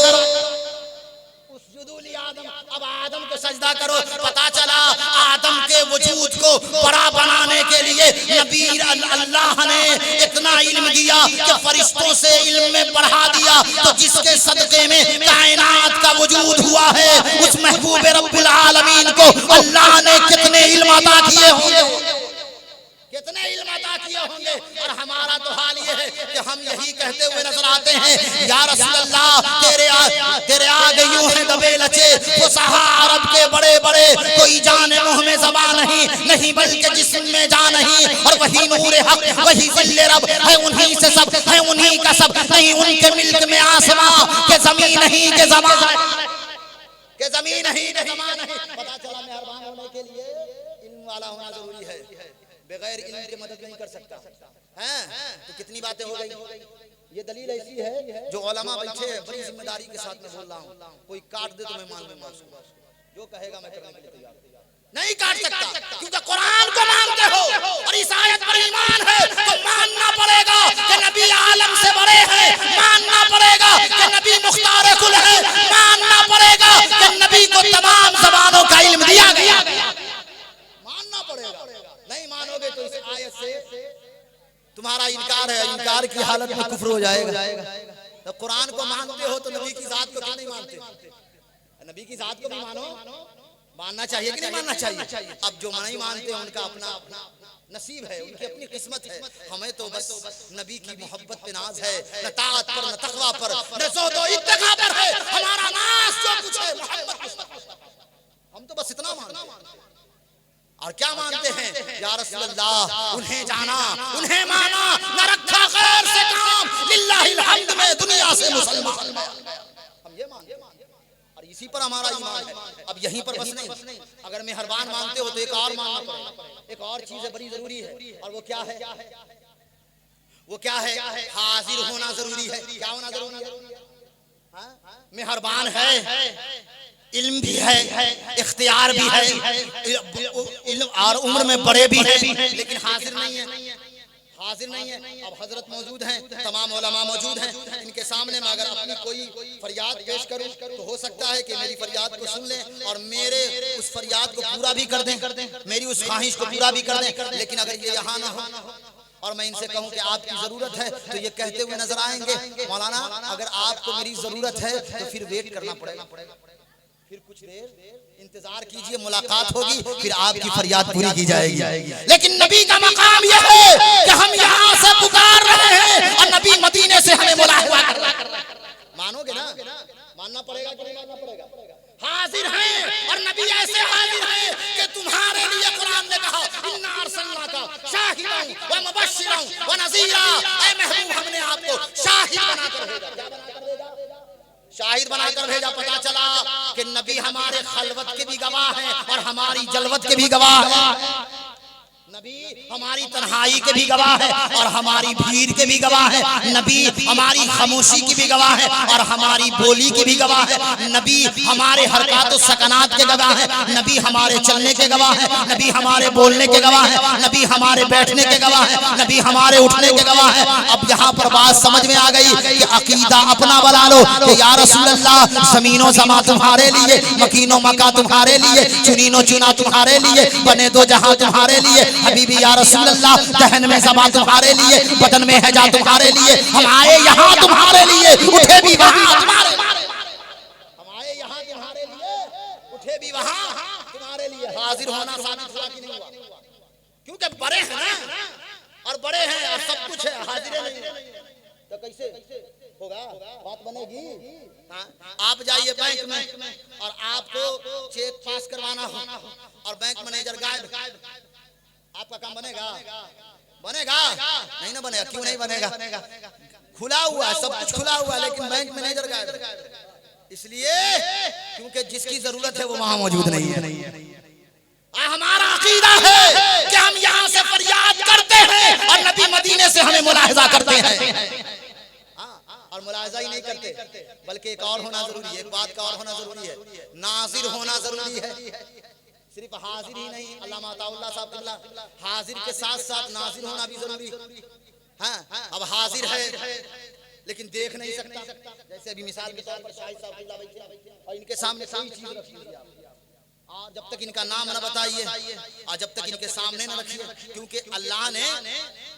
उसजुदू ली आदम, अब आदम को सजदा करो। पता चला आदम के वजूद को बड़ा बनाने के लिए नबी अल्लाह ने इतना इल्म दिया कि फरिश्तों से इल्म में बढ़ा दिया। तो जिसके सदक़े में कायनात का वजूद हुआ है, उस महबूब रब्बुल आलमीन को अल्लाह ने कितने इल्म अता किए होंगे, कितने इल्म अता किए होंगे। और हमारा तो हाल ये है कि हम यही कहते हुए नजर आते हैं, या रसूल अल्लाह तेरे आगे यूं है दबे लचे फुसहा अरब के बड़े बड़े, कोई जाने मुंह में ज़बान नहीं बल्कि जिस्म में जान नहीं, और वही नूर हक वही ज़िल्ले रब है, उन्हीं से सब है, उन्हीं का सब नहीं, उनके मिल्क में आसमां के ज़मीन नहीं के ज़मान के ज़मीन नहीं के ज़मान नहीं। पता चला मेहरबान होने के लिए इल्म वाला होना जरूरी है, बगैर इल्म के मदद नहीं कर सकता हैं। तो कितनी बातें हो गई। ये दलील ऐसी है जो उलमा बैठे हैं, बड़ी जिम्मेदारी के साथ में बोल रहा हूँ, कोई काट दे तो मैं मान लूंगा, जो कहेगा मैं करने के लिए तैयार हूं। नहीं काट सकता, क्योंकि कुरान को मानते हो और इस आयत पर ईमान है, तो मानना पड़ेगा कि नबी आलम से बड़े हैं, मानना पड़ेगा कि नबी मुख्तार कुल है, मानना पड़ेगा कि नबी को तमाम ज़बानों का इल्म दिया गया, मानना पड़ेगा। नहीं मानोगे तो इस आयत से तुम्हारा इनकार है, इनकार की हालत में कुफ्र हो जाएगा। तो कुरान को मानते हो तो नबी की जात को क्यों नहीं मानते? नबी की जात को भी मानो, मानना चाहिए कि नहीं मानना चाहिए? अब जो नहीं मानते हैं उनका अपना नसीब है, उनकी अपनी किस्मत है। हमें तो बस नबी की मोहब्बत पे नाज है, न ताअत पर न तक़वा पर न ज़ुहद इत्तिक़ा पर है, हमारा नाज जो कुछ है मोहब्बत, हम तो बस इतना मानते हैं। और क्या मानते हैं? या रसूल अल्लाह उन्हें जाना उन्हें माना, न रखा गैर से काम, लिल्लाहिल हम्द में दुनिया से मुसलमान, हम ये मानते हैं और इसी पर हमारा ईमान है। अब यहीं पर बस नहीं, अगर मेहरबान मानते हो तो एक और मानना पड़ेगा, एक और चीज है बड़ी जरूरी है, और वो क्या है? वो क्या है? हाजिर होना जरूरी है। क्या होना जरूरी है? मेहरबान है, इल्म भी है, इख्तियार भी है, और उम्र में बड़े भी हैं, लेकिन हाजिर नहीं है, हाजिर नहीं है। अब हजरत मौजूद हैं, तमाम उलमा मौजूद हैं, इनके सामने में अगर अपनी कोई फरियाद पेश करूं तो हो सकता है कि मेरी फरियाद को सुन लें और मेरे उस फरियाद को पूरा भी कर दें, मेरी उस ख्वाहिश को पूरा भी कर दें। लेकिन अगर ये यहाँ ना हो और मैं इनसे कहूं कि आपकी जरूरत है, तो ये कहते हुए नजर आएंगे, मौलाना अगर आपको मेरी जरूरत है तो फिर वेट करना पड़ेगा, फिर कुछ देर इंतजार कीजिए, मुलाकात होगी, फिर आपकी फरियाद पूरी की जाएगी। लेकिन नबी का मकाम यह है कि हम यहाँ से पुकार रहे हैं और नबी मदीने से हमें बुलाया हुआ कर रहा है। मानोगे ना? मानना पड़ेगा कि नहीं मानना पड़ेगा? हाजिर हैं, और नबी ऐसे हाजिर हैं कि तुम्हारे लिए कुरान ने कहा इन्ना अरसलनाका शाहिदन व मुबश्शिरन व नज़ीरा, ऐ महबूब हमने आपको शाहिद बनाकर भेजा, शाहिद बनाकर भेजा। पता चला कि नबी हमारे खलवत के भी गवाह हैं और हमारी जलवत के भी गवाह हैं, नबी हमारी तन्हाई के भी गवाह है और हमारी भीड़ के भी गवाह है, नबी हमारी खामोशी की भी गवाह है और हमारी बोली की भी गवाह है, नबी हमारे हरकत और सकनात के गवाह है, नबी हमारे चलने के गवाह है, नबी हमारे बोलने के गवाह है, नबी हमारे बैठने के गवाह है, नबी हमारे उठने के गवाह है। अब यहाँ पर बात समझ में आ गई कि अकीदा अपना बना लो कि या रसूल अल्लाह ज़मीनो ज़मा तुम्हारे लिए, मकीनो मका तुम्हारे लिए, चुनीनो चुना तुम्हारे लिए, बने दो जहां तुम्हारे लिए, हबीबी या रसूल अल्लाह दहन में ज़बान तुम्हारे लिए, बदन में है जा तुम्हारे लिए, हम आए यहाँ तुम्हारे लिए, उठे भी वहाँ तुम्हारे लिए, हम आए यहाँ तुम्हारे लिए, उठे भी वहाँ तुम्हारे लिए। हाजिर होना साबित हुआ कि नहीं हुआ? क्योंकि बड़े हैं ना, और बड़े हैं और सब कुछ है, हाजिर नहीं तो कैसे? होगा, बात बनेगी। हाँ, आप जाइए बैंक में और आपको चेक पास करवाना हो और बैंक मैनेजर गायब, आपका काम बनेगा? बनेगा नहीं ना बनेगा। क्यों नहीं बनेगा? खुला हुआ है, सब कुछ खुला हुआ है, लेकिन बैंक मैनेजर गायब। इसलिए क्योंकि जिसकी जरूरत है वो वहां मौजूद नहीं है। हमारा अकीदा है कि हम यहाँ से फरियाद करते हैं और नबी मदीने से हमें मुलाहिजा करते हैं। और मुलाहिजा ही नहीं करते, बल्कि एक और होना जरूरी है, एक बात का और होना जरूरी है, नाजिर होना जरूरी है। सिर्फ हाजिर ही नहीं, अल्लामा अताउल्लाह साहब किबला, हाजिर के साथ साथ नाजिर होना भी जरूरी। हाँ, अब हाजिर है लेकिन देख नहीं सकता। जैसे अभी मिसाल के तौर पर शाहिद साहब किबला बैठे और इनके सामने कोई चीज रखी हुई है, और जब तक इनका नाम न बताइए और जब तक इनके सामने न रखिए, क्योंकि अल्लाह ने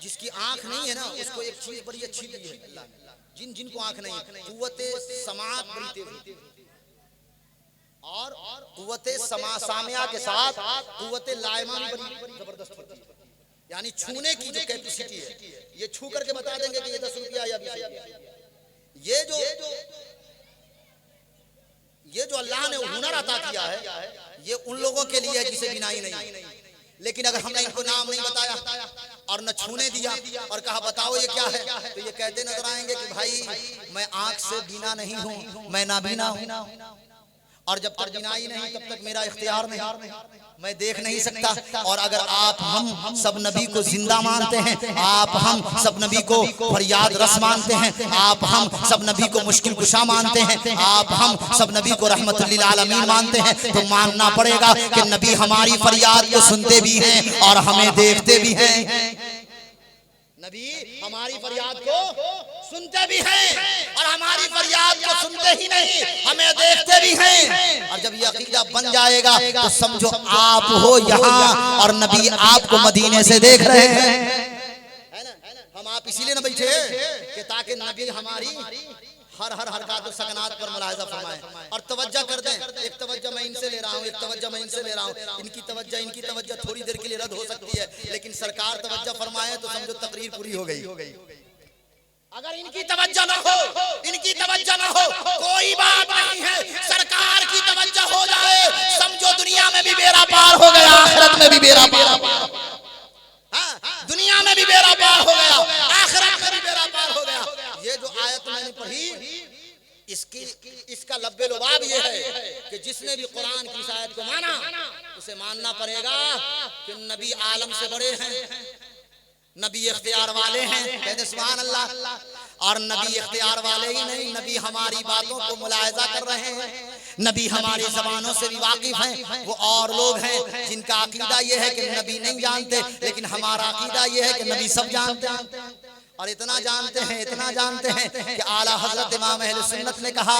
जिसकी आंख नहीं है ना उसको एक चीज बड़ी अच्छी दी है। अल्लाह ने जिनको आंख नहीं, कुव्वते समात बड़ी तेज और कुव्वते सामिया के साथ कुव्वते लाइमा भी बड़ी जबरदस्त होती है। यानी छूने की जो कैपेसिटी है, ये छू करके बता देंगे कि ये 10 रुपया या 20 रुपया। ये जो अल्लाह ने हुनर अता किया है, ये उन लोगों के लिए है जिसे बिनाई नहीं। लेकिन अगर हमने इनको नाम नहीं बताया और न छूने दिया और कहा बताओ ये क्या है, तो ये कहते नजर आएंगे कि भाई मैं आंख से बीना नहीं हूं, मैं नाबीना हूं, और जब तक बिनाई नहीं तब तक मेरा इख्तियार नहीं, मैं देख नहीं सकता। और अगर आप हम सब नबी को जिंदा मानते हैं, आप हम सब नबी को फरियाद रस मानते हैं, आप हम सब नबी को मुश्किल कुशा मानते हैं, आप हम सब नबी को रहमतुल लिल आलमीन मानते हैं, तो मानना पड़ेगा कि नबी हमारी फरियाद को सुनते भी हैं और हमें देखते भी हैं। नबी हमारी फरियाद को सुनते भी हैं और हमारी फरियाद को सुनते ही नहीं, हमें देखते भी हैं। और जब ये अकीदा बन जाएगा तो समझो आप हो यहाँ और नबी आपको मदीने से देख रहे हैं, है ना? हम आप इसीलिए न बैठे कि ताकि नबी हमारी हर हरकत और सकनात पर मुलाहिजा फरमाएं और तवज्जो कर दें। एक तवज्जो मैं इनसे ले रहा हूँ, एक तवज्जो मैं इनसे ले रहा हूँ, इनकी तवज्जो थोड़ी देर के लिए रद्द हो सकती है, लेकिन सरकार तवज्जो फरमाए तो समझो तकरीर पूरी हो गई। अगर इनकी तवज्जो न हो, इनकी तवज्जो न हो, कोई बात नहीं है, सरकार की तवज्जो हो जाए, समझो दुनिया में भी बेड़ा पार हो गया, आखिरत में भी बेड़ा पार। दुनिया में भी बेड़ा पार हो गया, आखिरत में भी बेड़ा पार हो गया। ये जो आयत मैंने पढ़ी, इसका लब्बे लुबाब ये है कि जिसने भी कुरान की इस आयत को माना उसे मानना पड़ेगा कि नबी आलम से बड़े हैं, नबी इख्तियार वाले हैं, कहते सुभान अल्लाह। और नबी इख्तियार वाले ही नहीं, नबी हमारी बातों को मुलाहिजा कर रहे हैं, नबी हमारी जबानों से भी वाकिफ हैं। वो और लोग हैं जिनका अकीदा ये है कि नबी नहीं जानते, लेकिन हमारा अकीदा ये है कि नबी सब जानते हैं। और इतना जानते हैं कि आला हजरत इमाम अहले सुन्नत ने कहा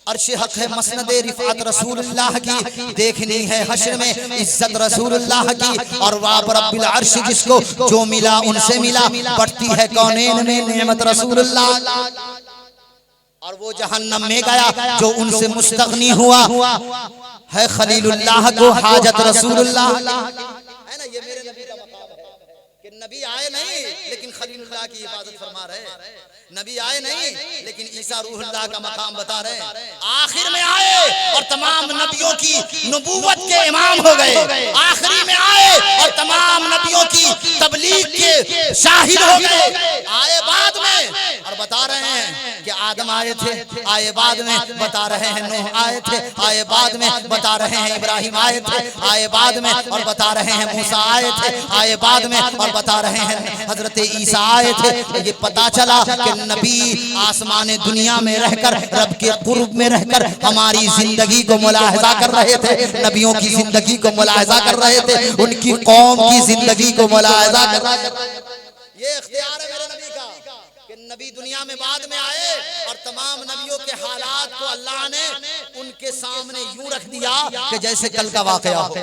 अर्श हक है मसनद रिफात रसूलुल्लाह की, देखनी है हश्र में इज्जत रसूलुल्लाह की, और वाब रब्बिल अर्श जिसको जो मिला उनसे मिला, बढ़ती है कौनैन में नेमत रसूलुल्लाह। और वो जहन्नम में गया जो उनसे मुस्तगनी हुआ है खलीलुल्लाह को हाजत रसूलुल्लाह, है ना? ये मेरे नबी का मकाम है कि नबी आए नहीं लेकिन खलीलुल्लाह की हिफाजत फरमा रहे, नबी आए नहीं लेकिन ईसा रूहुल्लाह का मकाम बता रहे, आखिर में आए और तमाम नबियों की नबूवत के इमाम हो गए, आखिरी में आए और तमाम नबियों की तबलीग के शाहिद हो गए। आए बाद में और बता रहे हैं कि आदम आए थे, आए बाद में बता रहे हैं नूह आए थे, आए बाद में बता रहे हैं इब्राहिम आए थे, आए बाद में और बता रहे हैं मूसा आए थे, आए बाद में और बता रहे हैं हजरत ईसा आए थे। ये पता चला कि नबी आसमान दुनिया में रहकर रब के कुर्ब में रहकर हमारी जिंदगी को मुलाहिजा कर रहे थे, नबियों की जिंदगी को मुलाहिजा कर रहे थे, उनकी कौम की जिंदगी को मुलाहिजा कर रहे थे। ये इख्तियार है मेरे नबी का कि नबी दुनिया में बाद में आए और तमाम नबियों के हालात को अल्लाह ने उनके सामने यूं रख दिया कि जैसे कल का वाकया हो।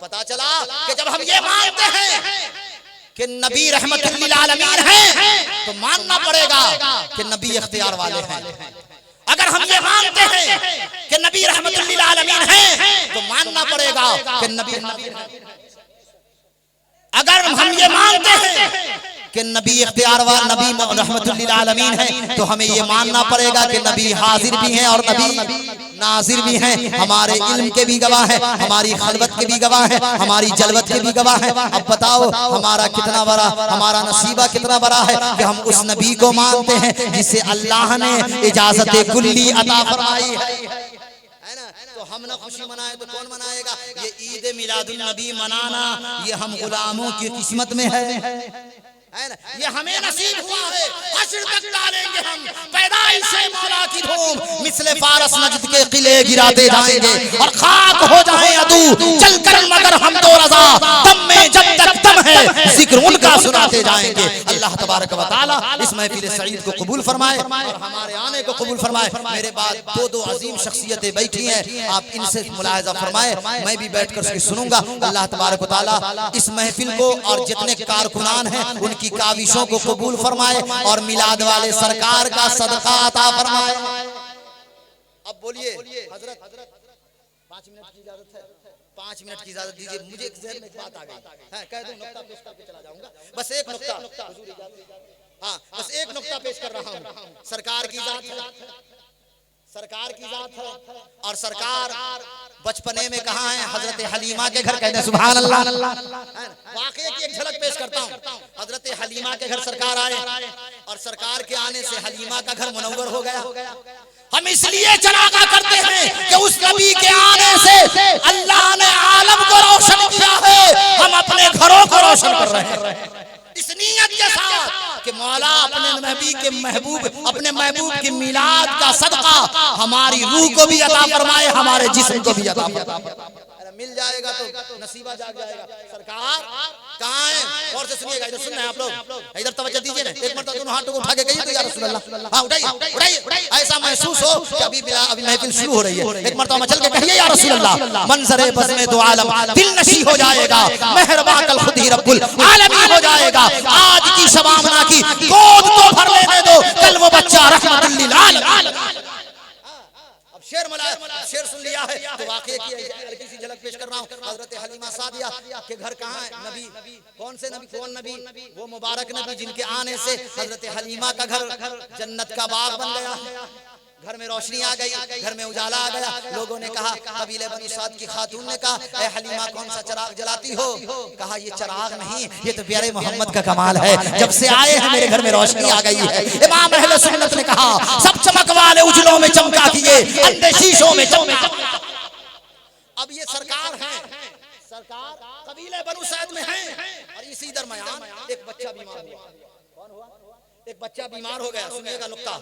पता चला कि जब हम ये मानते हैं कि नबी रहमतुल लिल आलमीन हैं तो मानना पड़ेगा कि नबी इख्तियार वाले हैं। अगर हम ये मानते हैं कि नबी रहमतुल लिल आलमीन हैं तो मानना पड़ेगा कि नबी, अगर हम ये मानते हैं कि नबी इख्तियारवार नबी रहमतुल लिल आलमीन है, तो हमें ये मानना पड़ेगा कि नबी हाजिर भी हैं और नबी नाजिर भी हैं। हमारे इल्म के भी गवाह हैं, हमारी खलवत के भी गवाह हैं, हमारी जलवत के भी गवाह हैं। अब बताओ हमारा कितना बड़ा, हमारा नसीबा कितना बड़ा है कि हम उस नबी को मानते हैं जिसे अल्लाह ने इजाजत कुल्ली अता फरमाई है ना। तो हम ना खुशी मनाए तो कौन मनाएगा? ये ईद मिलादुन नबी मनाना ये हम गुलामों की किस्मत में है ना। ये हमें नसीब हुआ है, हश्र तक डालेंगे हम पैदाइश मौला की धूम, मिसले फारस नजद के किले गिराते जाएंगे और खाक हो जाएं अदू चलकर मगर हम तो रजा दम में जब तक दम है जिक्र उनका सुनाते जाएंगे। अल्लाह तबारक व तआला इस महफिल सईद को कबूल फरमाए और हमारे आने को कबूल फरमाए। मेरे बाद दो अजीम शख्सियतें बैठी हैं, आप इनसे मुलाहिजा फरमाए, मैं भी बैठकर उसकी सुनूंगा। अल्लाह तबारक व तआला इस महफिल को और जितने कारकुनान हैं उनकी काविशों को कबूल फरमाए और मिलाद वाले सरकार का सदका अता फरमाए। अब बोलिए हजरत 5 मिनट की इजाजत है, 5 मिनट की इजाजत दीजिए। मुझे एक ज़हन में बात आ गई है, कह दूं नुक्ता पेश करके चला जाऊंगा। बस एक नुक्ता, हाँ बस एक नुक्ता पेश कर रहा हूँ। सरकार की जात है, सरकार की जात है और सरकार बचपने में कहाँ है? हजरत हलीमा के घर। कहते हैं सुभान अल्लाह। वाकई की एक झलक पेश करता हूँ। हजरत हलीमा के घर सरकार आए और सरकार के आने से हलीमा का घर मुनव्वर हो गया। हम इसलिए चरागा करते हैं कि उस नबी के आने से अल्लाह ने आलम को रोशन किया है, हम अपने घरों को रोशन कर रहे हैं इस नीयत के साथ कि मौला अपने नबी के महबूब, अपने महबूब के मिलाद का सदका हमारी रूह को भी अता फरमाए, हमारे जिस्म को भी अता फरमाए। मिल जाएगा तो नसीबा जाग जाएगा। सरकार कहाँ है? और से सुनिएगा, इधर सुनना है आप लोग, इधर तवज्जो दीजिए ना। एक मरतबा दोनों हाथों को उठा के कहिए तो या रसूल अल्लाह। हाँ उठाइए, ऐसा महसूस हो कि अभी महफिल शुरू हो रही है। एक मरतबा चल के कहिए या रसूल अल्लाह। मंजरे बज़्मे दो आलम दिल नशी हो जाएगा, मेहरबान कल खुद ही रब्बुल आलमीन हो जाएगा। आज की शबामना की गोद तो भर लेने दो, कल वो बच्चा रहमतुल लिल आलमीन। शेर सुन लिया है तो वाकई की हल्की सी झलक पेश कर रहा हूँ। हजरत हलीमा सादिया के घर कहाँ है? नबी कौन से नबी? कौन नबी? वो मुबारक नबी जिनके आने से हजरत हलीमा का घर जन्नत का बाग बन गया। घर में रोशनी आ गई, घर में उजाला आ गया। लोगों ने कहा, कबीले बनी साद की खातून ने कहा, ए हलीमा कौन सा चिराग जलाती हो? कहा ये चिराग नहीं, ये तो प्यारे मोहम्मद का कमाल है, जब से आए हैं मेरे घर में रोशनी आ गई है। इमाम अहले सुन्नत ने कहा, सब चमक वाले उजलों में चमका किए, अंधे शीशों में चमका। अब ये सरकार है, सरकार कबीले बनु सैद में है और इसी दरमियान एक बच्चा बीमार हुआ। कौन हुआ? एक बच्चा बीमार हो गया। सुनिएगा नुक्ता,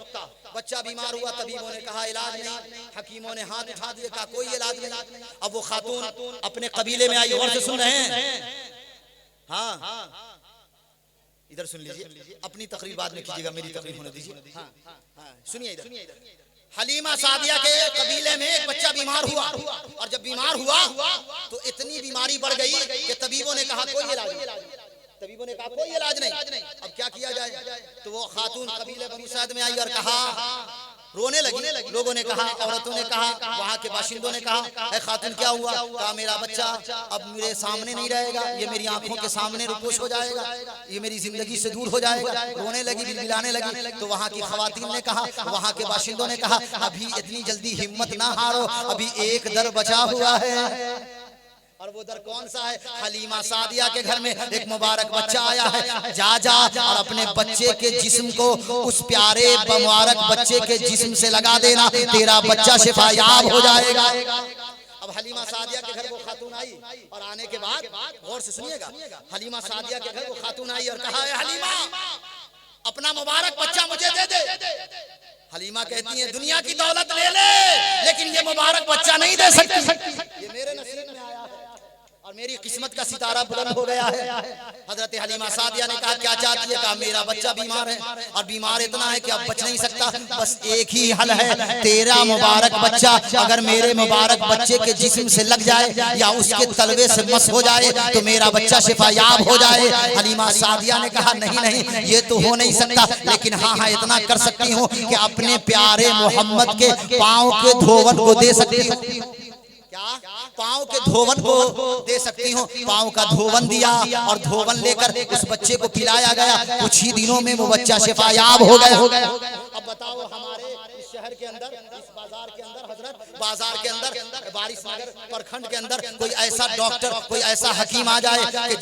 बच्चा बीमार हुआ, तबीबों ने कहा इलाज नहीं, हकीमों ने हाथ उठा दिए, कहा कोई इलाज नहीं। अब वो खातून अपने कबीले में आई। और से सुन रहे हैं? हाँ इधर सुन लीजिए, अपनी तकरीर बाद में कीजिएगा, मेरी तकरीर होने दीजिए। हाँ सुनिए इधर। हलीमा सादिया के कबीले में एक बच्चा बीमार हुआ और जब बीमार हुआ तो इतनी बीमारी बढ़ गई कि तबीबों ने कहा कोई इलाज नहीं। तबीबों ने कहा कोई इलाज नहीं, अब क्या किया जाए? तो वो खातून कबीले बनु सैद में आई और कहा, रोने लगी। लोगों ने कहा, औरतों ने कहा, वहाँ के बाशिंदों ने कहा, ए खातून क्या हुआ? कहा मेरा बच्चा अब मेरे सामने नहीं रहेगा, ये मेरी आंखों के सामने रुपोश हो जाएगा, ये मेरी जिंदगी से दूर हो जाएगा। रोने लगी, बिलबिलाने लगी। तो वहाँ की खवातीन ने कहा, वहाँ के बाशिंदों ने कहा, अभी इतनी जल्दी हिम्मत ना हारो, अभी एक दर बचा हुआ है। और वो दर कौन सा है? हलीमा सादिया के घर में एक मुबारक बच्चा आया है। जा और अपने बच्चे के जिस्म को उस प्यारे मुबारक बच्चे के जिस्म से लगा देना, तेरा बच्चा शिफायाब हो जाएगा। अब हलीमा सादिया के घर वो खातून आई और आने के बाद गौर से सुनिएगा, हलीमा सादिया के घर वो खातून आई और कहा, हलीमा अपना मुबारक बच्चा मुझे दे दे। हलीमा कहती है, दुनिया की दौलत ले ले लेकिन ये मुबारक बच्चा नहीं दे सकती, ये मेरे नसीब में आया है और मेरी किस्मत का सितारा बुलंद हो गया है। हजरत हलीमा सादिया ने कहा, क्या चाहती है? कहा मेरा बच्चा बीमार है और बीमार इतना है कि अब बच नहीं सकता, बस एक ही हल है, तेरा मुबारक बच्चा अगर मेरे मुबारक बच्चे के जिस्म से लग जाए या उसके तलवे से मस हो जाए तो मेरा बच्चा शिफायाब हो जाए। हलीमा सादिया ने कहा, नहीं ये तो हो नहीं सकता, लेकिन हाँ इतना कर सकती हूँ कि अपने प्यारे मोहम्मद के पाँव के धोवन को दे सकती हूँ। क्या पाँव के धोवन को दे सकती हूँ। पाँव का धोवन दिया और धोवन लेकर उस बच्चे को पिलाया गया। कुछ ही दिनों में वो बच्चा शिफायाब हो गया। अब बताओ हमारे इस शहर के अंदर, इस बाजार के अंदर, हजरत बाजार के अंदर, बारिश नगर प्रखंड के अंदर कोई ऐसा डॉक्टर, कोई ऐसा हकीम आ जाए कि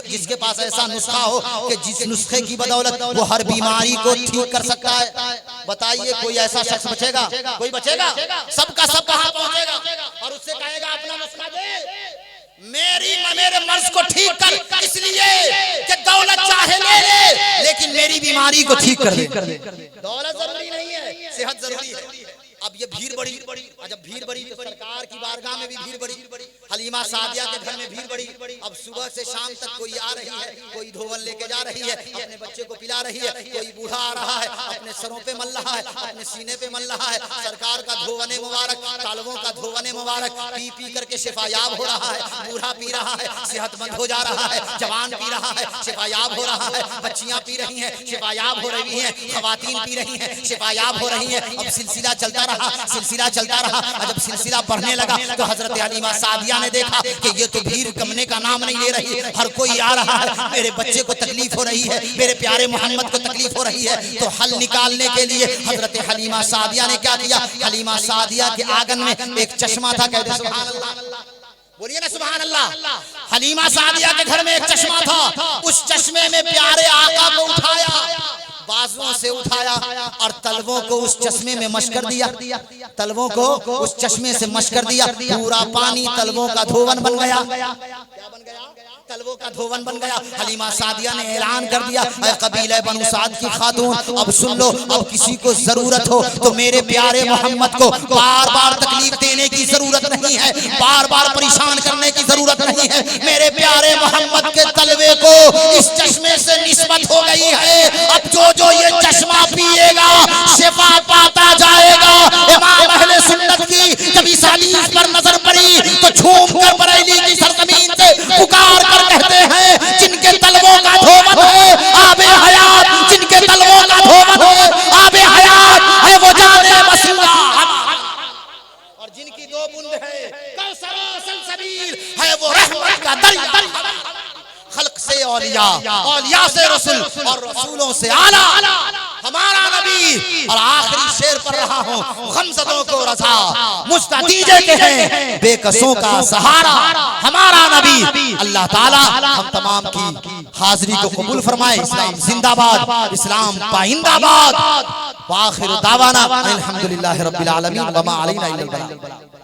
जिसके पास ऐसा नुस्खा हो कि जिस नुस्खे की बदौलत वो हर बीमारी को ठीक कर सकता है। बताइए कोई ऐसा शख्स बचेगा? कोई बचेगा? सबका सब कहां पहुंचेगा और उससे कहेगा अपना नुस्खा दे, मेरे मर्ज को ठीक कर, इसलिए कि दौलत चाहे ले लेकिन मेरी बीमारी को ठीक कर दे। दौलत जरूरी नहीं है, सेहत जरूरी है। अब ये भीड़ बड़ी, जब भीड़ बड़ी तो सरकार की बारगाह में भी भीड़ बड़ी, हलीमा सादिया के घर में भीड़ बड़ी। अब सुबह से शाम तक कोई आ रही है, कोई धोवन लेके जा रही है, अपने बच्चे को पिला रही है, कोई बूढ़ा आ रहा है, अपने सरों पे मल रहा है, अपने सीने पे मल रहा है। सरकार का धोवने मुबारक, तालवों का धोवने मुबारक, पी पी करके शिफायाब हो रहा है। बूढ़ा पी रहा है, सेहतमंद हो जा रहा है। जवान पी रहा है, शिफायाब हो रहा है। बच्चियां पी रही हैं, शिफायाब हो रही हैं। खवातीन पी रही हैं, शिफायाब हो रही हैं। अब सिलसिला चलता रहा। जब सिलसिला बढ़ने लगा तो हजरत हलीमा सादिया ने देखा कि ये तो भीड़ कमने का नाम नहीं ले रही, हर कोई आ रहा है। मेरे बच्चे को तकलीफ हो रही है, मेरे प्यारे मोहम्मद को तकलीफ हो रही है। तो हल निकालने के लिए हजरत हलीमा सादिया ने क्या किया? हलीमा सादिया के आंगन में एक चश्मा था। कहते सुभान अल्लाह, बोलिए ना सुभान अल्लाह। हलीमा सादिया के घर में एक चश्मा था। उस चश्मे में प्यारे आका को उठाया, बाजुओं से उठाया और तलवों को उस चश्मे में मश कर दिया। तलवों को उस चश्मे से मश कर दिया। पूरा पानी तलवों का धोवन बन गया। क्या बन गया? तलवों का धोवन बन गया। हलीमा सादिया ने ऐलान कर दिया, ऐ कबीले बनु साद की खातून, अब सुन लो, अब किसी को जरूरत हो तो मेरे प्यारे मोहम्मद को बार बार तकलीफ देने की जरूरत नहीं है, बार बार परेशान करने की जरूरत नहीं है। मेरे प्यारे मोहम्मद के तलवे को इस चश्मे से निस्बत हो गई है। अब जो ये चश्मा पिएगा शिफा पाता जाएगा। इमाम अहले सुन्नत की जब इस हदीस पर नजर पड़ी तो झूम कर बरेली की सरजमीन से पुकार कर कहते हैं, जिनके तलवों का धोवन है आबे हयात, जिनके तलवों का धोवन है आबे हयात है वो जाने मसूदा, और जिनकी दो बूंद है कौसर सलसबील है वो रहमत का दरिया। खल्क से औलिया, औलिया से रसूल और रसूलों से आला हमारा नबी। और आखिरी शेर पर रहा हूँ, गमज़दों को रज़ा मुस्तदीजे के हैं, बेकसों का सहारा हमारा नबी। अल्लाह ताला हम तमाम की हाजिरी को कबूल फरमाए। इस्लाम जिंदाबाद, इस्लाम पाइंदाबाद। व आखिर दावाना अल्हम्दुलिल्लाहि रब्बिल आलमीन व मा अलैना इल्लल बलाग।